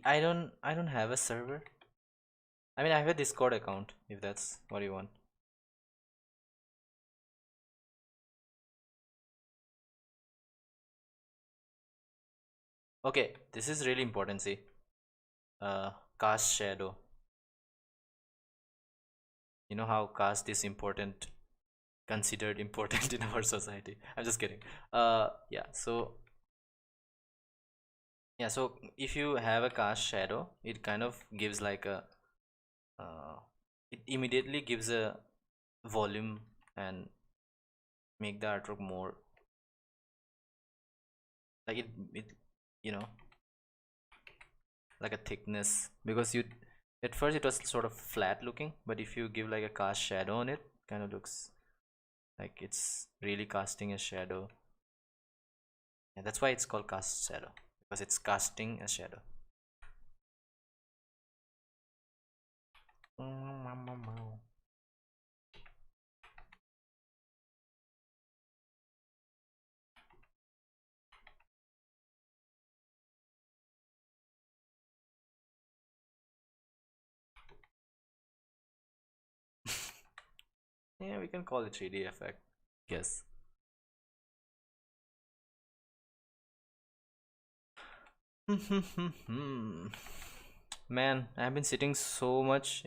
I don't have a server. I mean, I have a Discord account if that's what you want. Okay, this is really important. See, cast shadow. You know how caste is important, considered important in our society. I'm just kidding. Yeah. So if you have a cast shadow, it kind of gives like a uh, it immediately gives a volume and make the artwork more like it you know like a thickness, because you at first it was sort of flat looking, but if you give like a cast shadow on it, kind of looks like it's really casting a shadow. And that's why it's called cast shadow, because it's casting a shadow. Yeah, we can call it 3D effect. Yes. Man, I've been sitting so much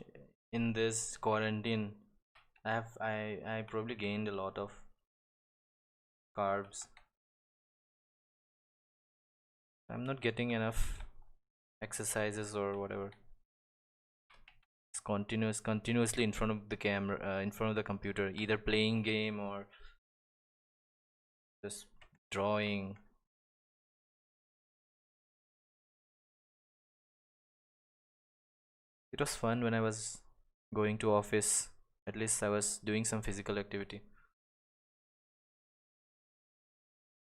in this quarantine. I probably gained a lot of carbs. I'm not getting enough exercises or whatever. It's continuously in front of the camera, in front of the computer, either playing game or just drawing. It was fun when I was going to office. At least I was doing some physical activity.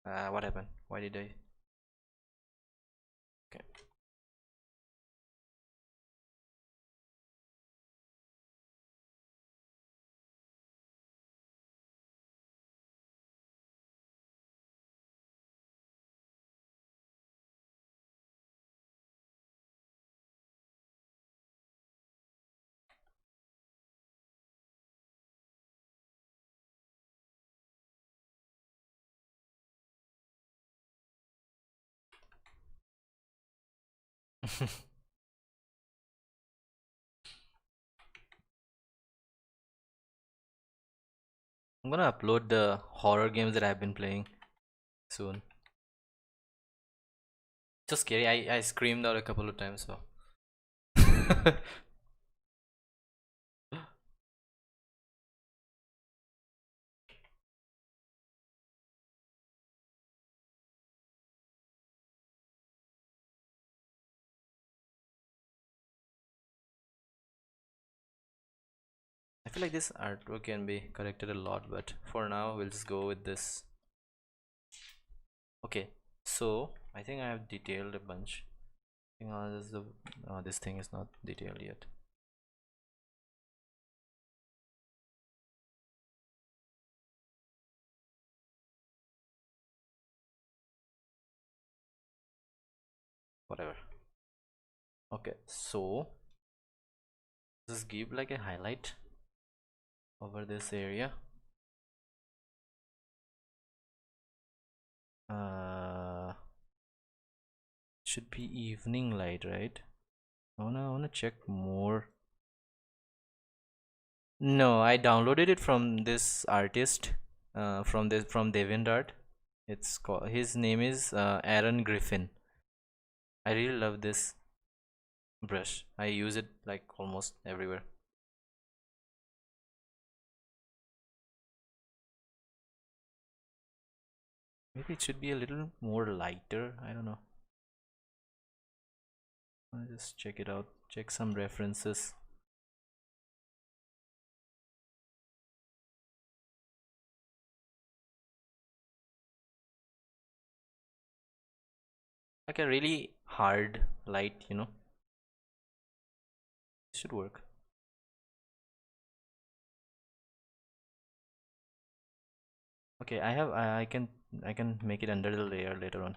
What happened? Why did I? Okay. I'm gonna upload the horror games that I've been playing soon. So scary. I screamed out a couple of times. So I feel like this artwork can be corrected a lot, but for now we'll just go with this. Okay, so I think I have detailed a bunch. I think this thing is not detailed yet. Whatever. Okay, so just give like a highlight over this area. Should be evening light, right? I wanna check more. No, I downloaded it from this artist, from DeviantArt. It's called, his name is Aaron Griffin. I really love this brush. I use it like almost everywhere. Maybe it should be a little more lighter. I don't know. I'll just check it out. Check some references. Like a really hard light, should work. Okay, I can make it under the layer later on.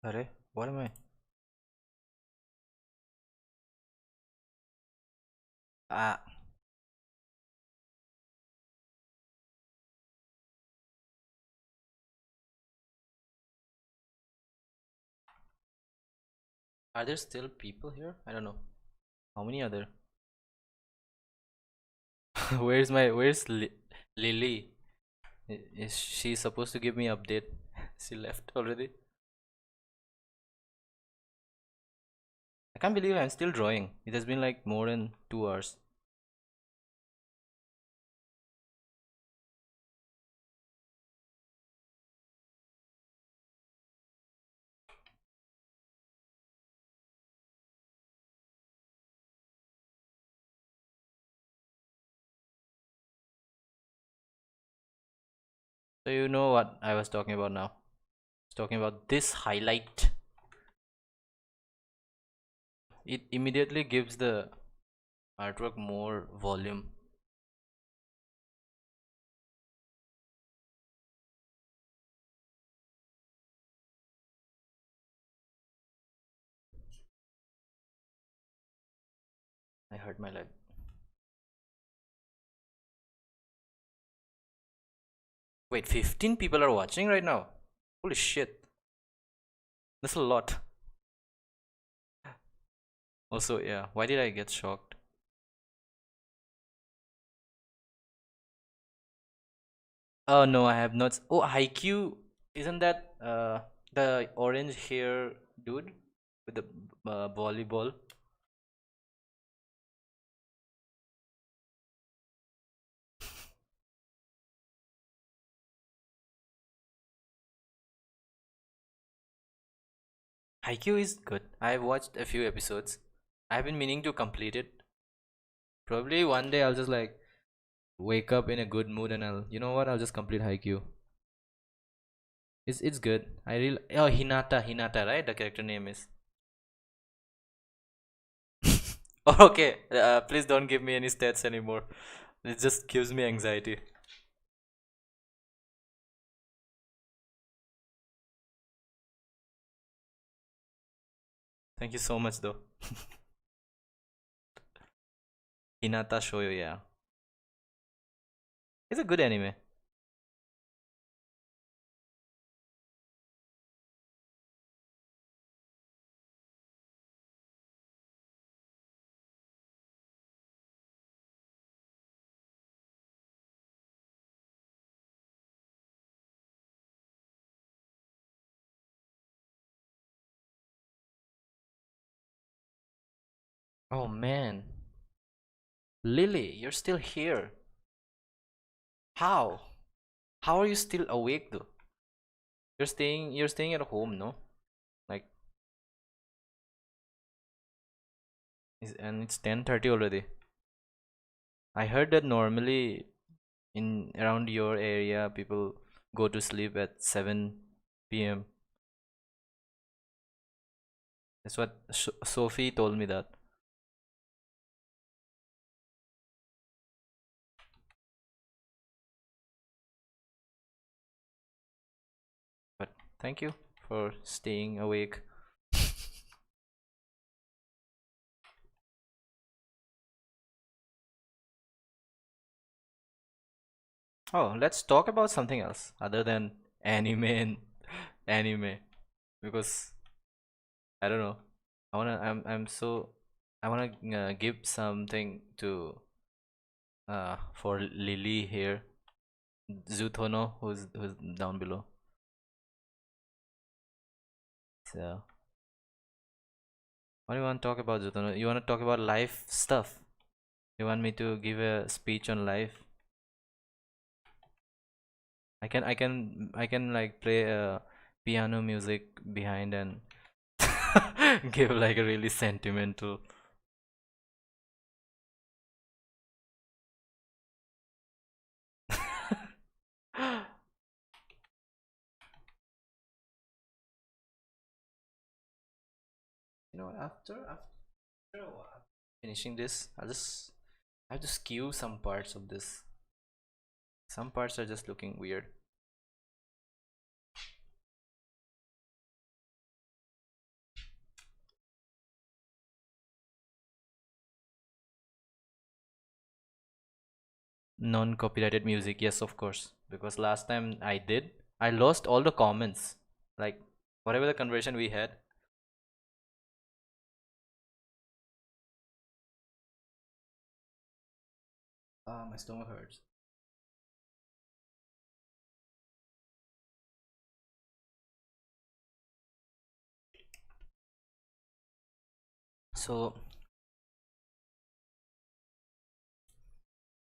Arey, what am I? Ah, are there still people here? I don't know. How many are there? Where's Lily? Is she supposed to give me update? She left already. I can't believe I'm still drawing. It has been like more than 2 hours. So you know what I was talking about now. I was talking about this highlight. It immediately gives the artwork more volume. I hurt my leg. Wait, 15 people are watching right now? Holy shit. That's a lot. Also, yeah, why did I get shocked? Oh no, I have not. Oh, Haikyuu, isn't that the orange hair dude with the volleyball? Haikyuu is good. I've watched a few episodes. I've been meaning to complete it. Probably one day I'll just like wake up in a good mood and you know what? I'll just complete Haikyuu. It's good. I really oh Hinata, right? The character name is. Okay, please don't give me any stats anymore. It just gives me anxiety. Thank you so much, though. Hinata Shoyo, yeah. It's a good anime. Oh man. Lily, you're still here. How? How are you still awake though? You're staying at home, no? Like and it's 10:30 already. I heard that normally in around your area people go to sleep at 7 p.m. That's what Sophie told me that. But thank you for staying awake. Oh, let's talk about something else other than anime and anime because I don't know. I wanna give something to for Lily here, Zutono, who's down below. So, what do you want to talk about, Zutono? You want to talk about life stuff? You want me to give a speech on life? I can like play piano music behind and give like a really sentimental. You know, after a while, finishing this, I have to skew some parts of this. Some parts are just looking weird. non-copyrighted music. Yes, of course. Because last time I did, I lost all the comments. Like whatever the conversation we had. My stomach hurts. So,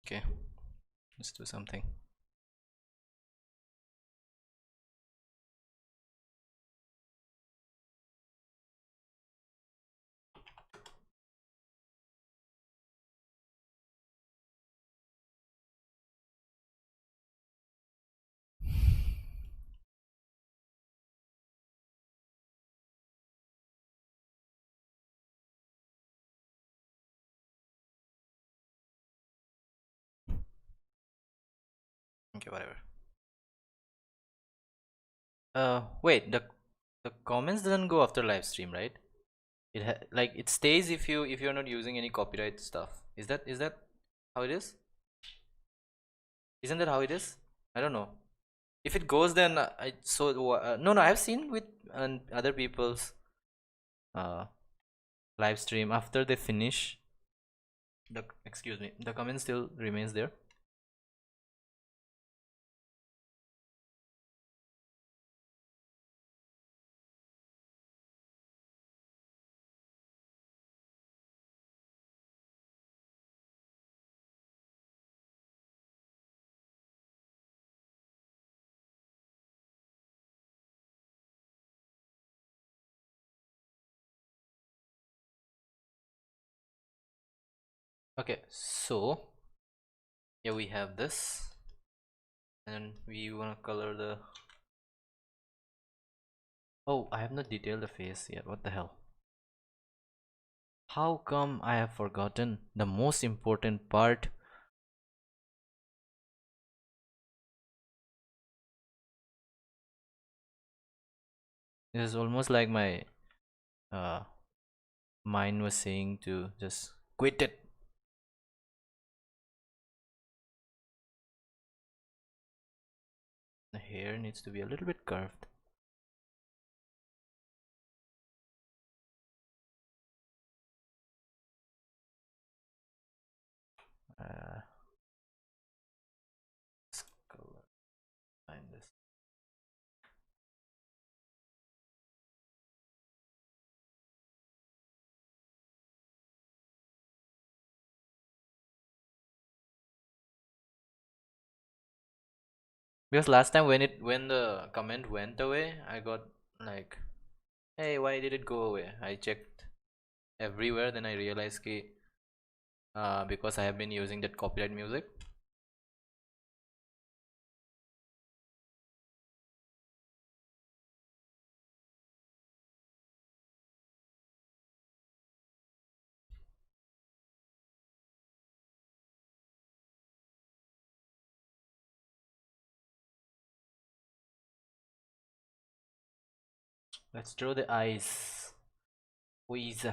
okay, let's do something. Okay, whatever. Wait, the comments doesn't go after live stream, right? Like it stays if you're not using any copyright stuff. Is that how it is? Isn't that how it is? I don't know. If it goes, then I so no, I've seen with other people's uh live stream after they finish the excuse me, the comment still remains there. Okay, so yeah, we have this, and we want to color the. Oh, I have not detailed the face yet. What the hell? How come I have forgotten the most important part? It is almost like my uh mind was saying to just quit it. The hair needs to be a little bit curved. Uh, let's color find this. Because last time when the comment went away, I got like, hey, why did it go away? I checked everywhere, then I realized ki, because I have been using that copyright music. Let's draw the eyes. Please.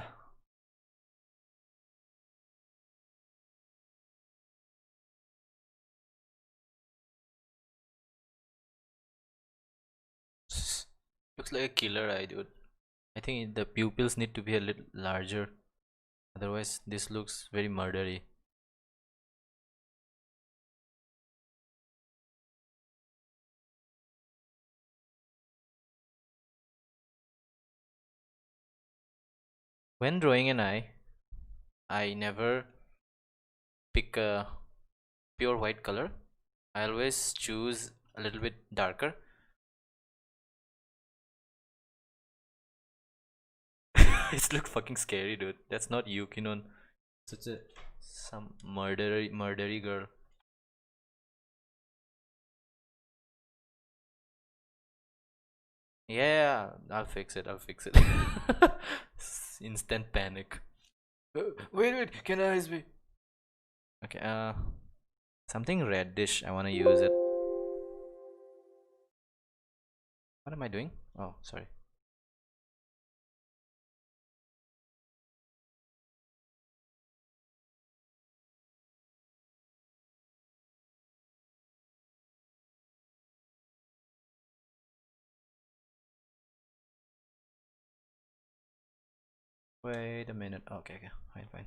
Looks like a killer eye, dude. I think the pupils need to be a little larger. Otherwise, this looks very murdery. When drawing an eye, I never pick a pure white color. I always choose a little bit darker. It looks fucking scary, dude. That's not Yukinon. Such a some murdery girl. Yeah, I'll fix it. I'll fix it. Instant panic. Wait, can eyes be? Okay, something reddish. I wanna use it. What am I doing? Oh, sorry. Wait a minute. Okay, okay, fine, fine.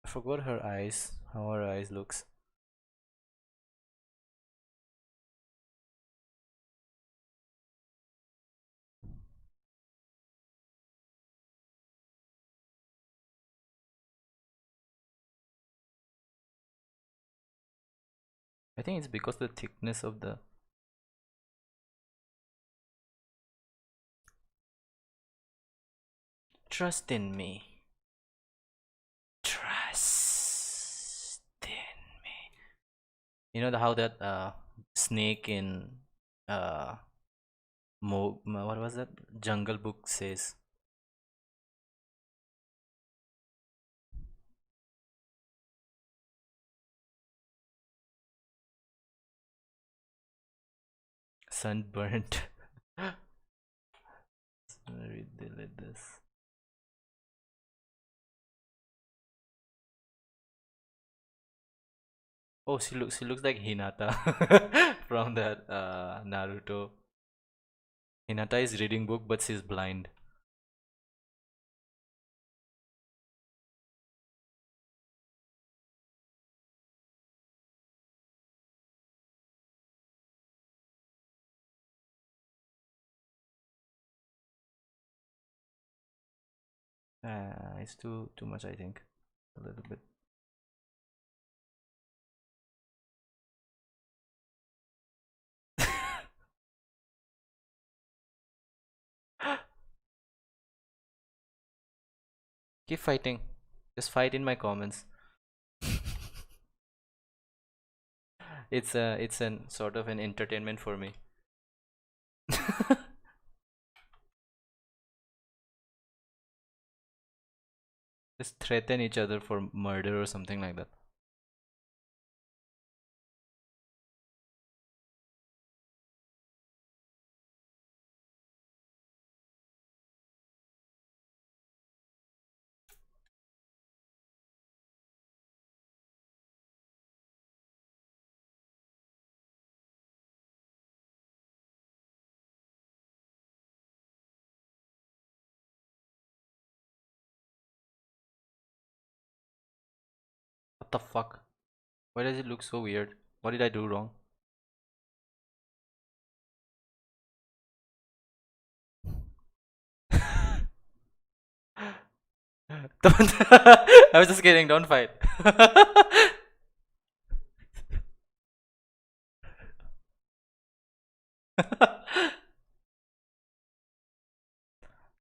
I forgot her eyes. How her eyes looks. I think it's because the thickness of the. Trust in me. Trust in me. You know how that snake in uh what was that Jungle Book says? Sunburnt. Read this. Oh, she looks like Hinata from that Naruto. Hinata is reading book, but she's blind. It's too much, I think. A little bit. Keep fighting. Just fight in my comments. It's an sort of an entertainment for me. Just threaten each other for murder or something like that. What the fuck? Why does it look so weird? What did I do wrong? Don't. I was just kidding. Don't fight.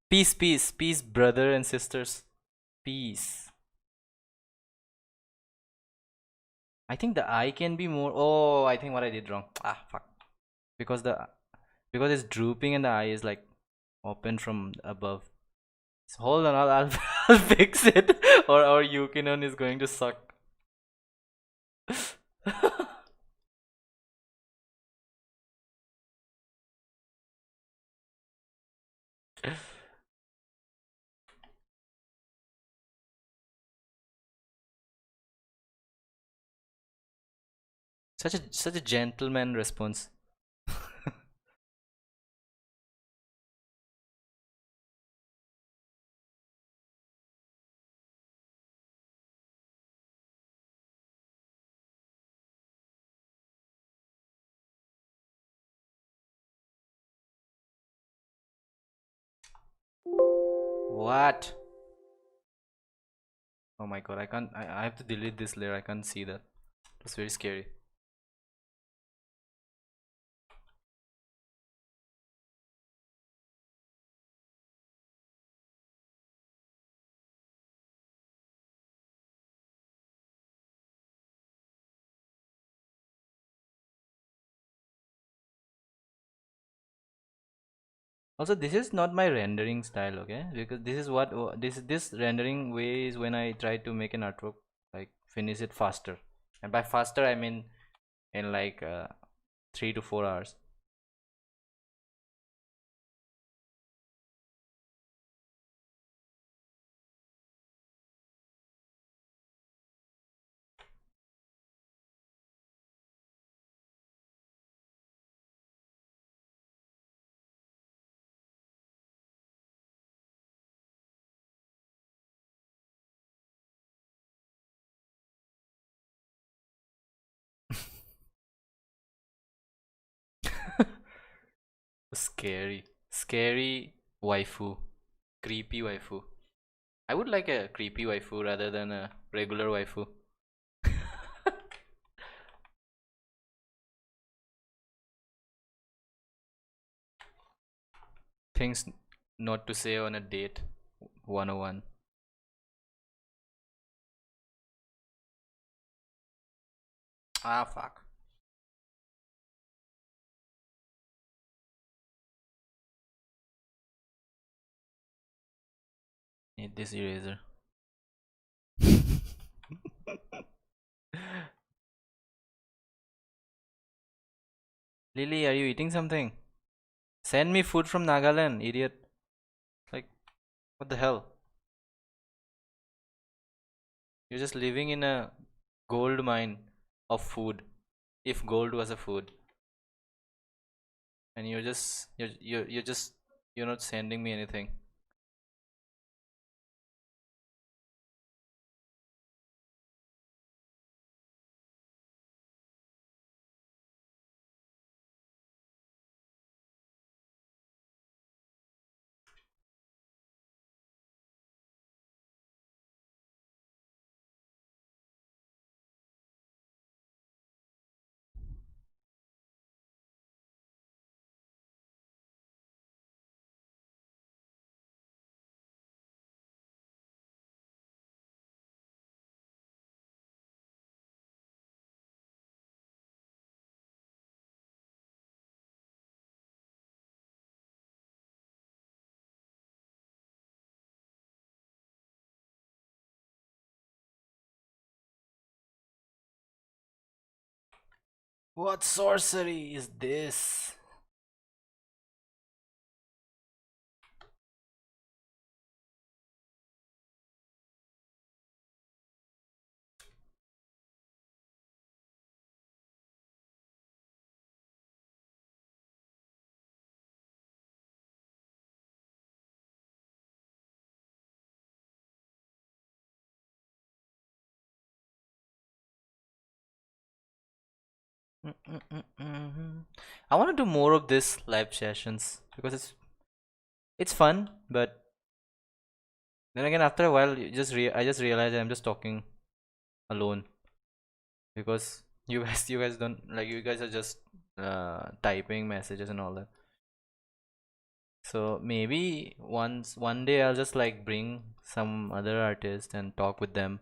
Peace, peace, peace, brother and sisters. Peace. I think the eye can be more. Oh, I think what I did wrong. Ah, fuck. Because because it's drooping and the eye is like open from above. So hold on, I'll I'll fix it. Or Yukinon is going to suck. Such a gentleman response. What? Oh my god, I can't. I have to delete this layer. I can't see that. It's very scary. Also, this is not my rendering style, okay? Because this is what this rendering way is when I try to make an artwork, like finish it faster. And by faster, I mean in like 3 to 4 hours. Scary. Scary waifu. Creepy waifu. I would like a creepy waifu rather than a regular waifu. Things not to say on a date 101. Ah, fuck. Need this eraser. Lily, are you eating something? Send me food from Nagaland, idiot. Like, what the hell? You're just living in a gold mine of food. If gold was a food, and you're not sending me anything. What sorcery is this? Mm. I want to do more of this live sessions because it's fun, but then again, after a while, I just realize I'm just talking alone because you guys don't like you guys are just typing messages and all that. So maybe one day I'll just like bring some other artist and talk with them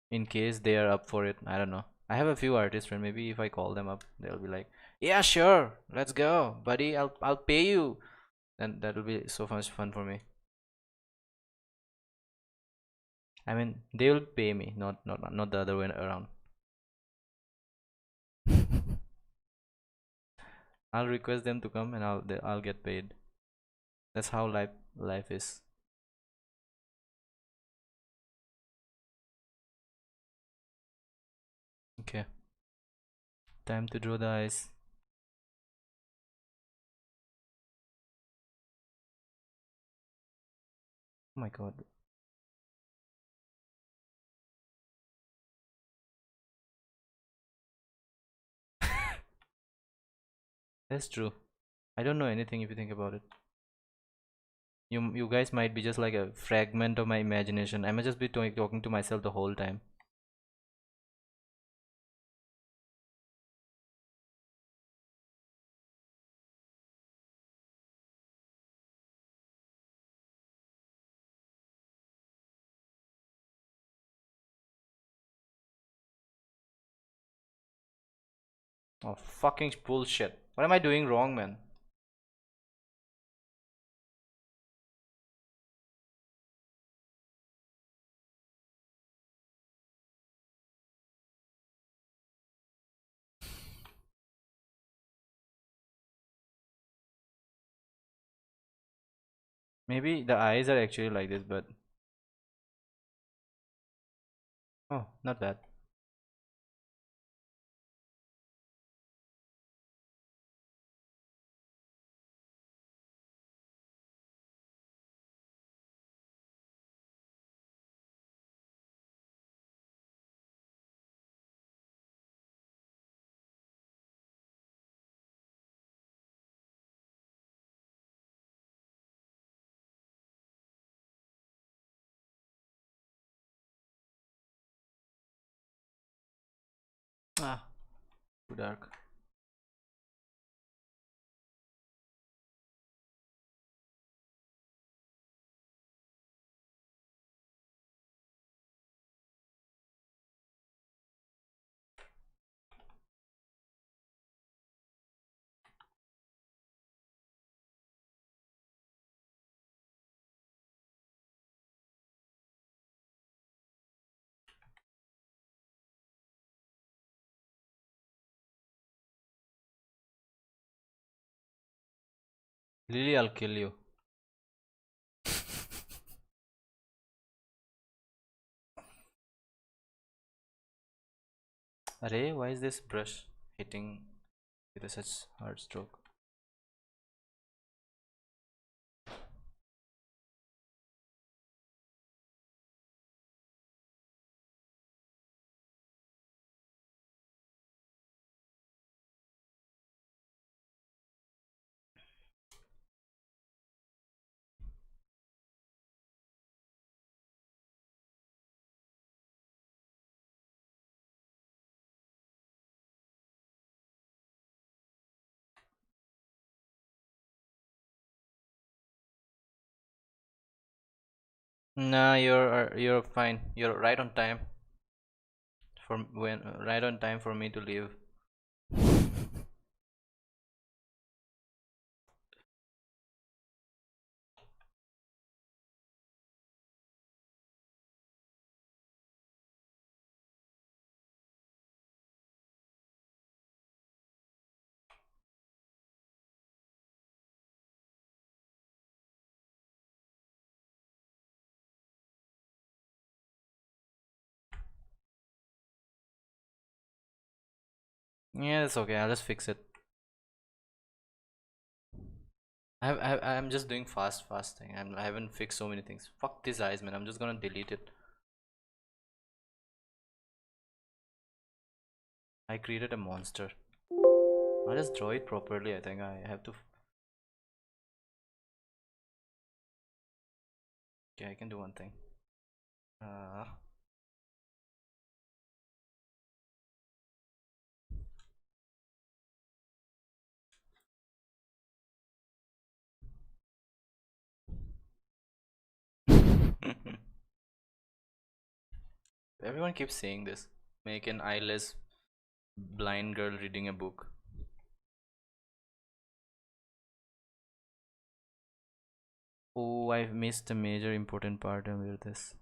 in case they are up for it. I don't know. I have a few artists friends. Maybe if I call them up, they'll be like, "Yeah, sure, let's go, buddy. I'll pay you." And that'll be so much fun for me. I mean, they will pay me, not the other way around. I'll request them to come and I'll get paid. That's how life is. Okay, time to draw the eyes. Oh my god, that's true. I don't know anything if you think about it. You guys might be just like a fragment of my imagination. I might just be talking to myself the whole time. Oh, fucking bullshit. What am I doing wrong, man? Maybe the eyes are actually like this, but oh, not bad. Ah, too dark. Lily, I'll kill you. Array, why is this brush hitting with a such hard stroke? Nah, you're fine. You're right on time for when right on time for me to leave. Yeah, that's okay. I'll just fix it. I'm just doing fast thing. I haven't fixed so many things. Fuck these eyes, man. I'm just gonna delete it. I created a monster. I'll just draw it properly. I think I have to. Okay, I can do one thing. Uh, Everyone keeps saying this. Make an eyeless blind girl reading a book. Oh, I've missed a major important part of this.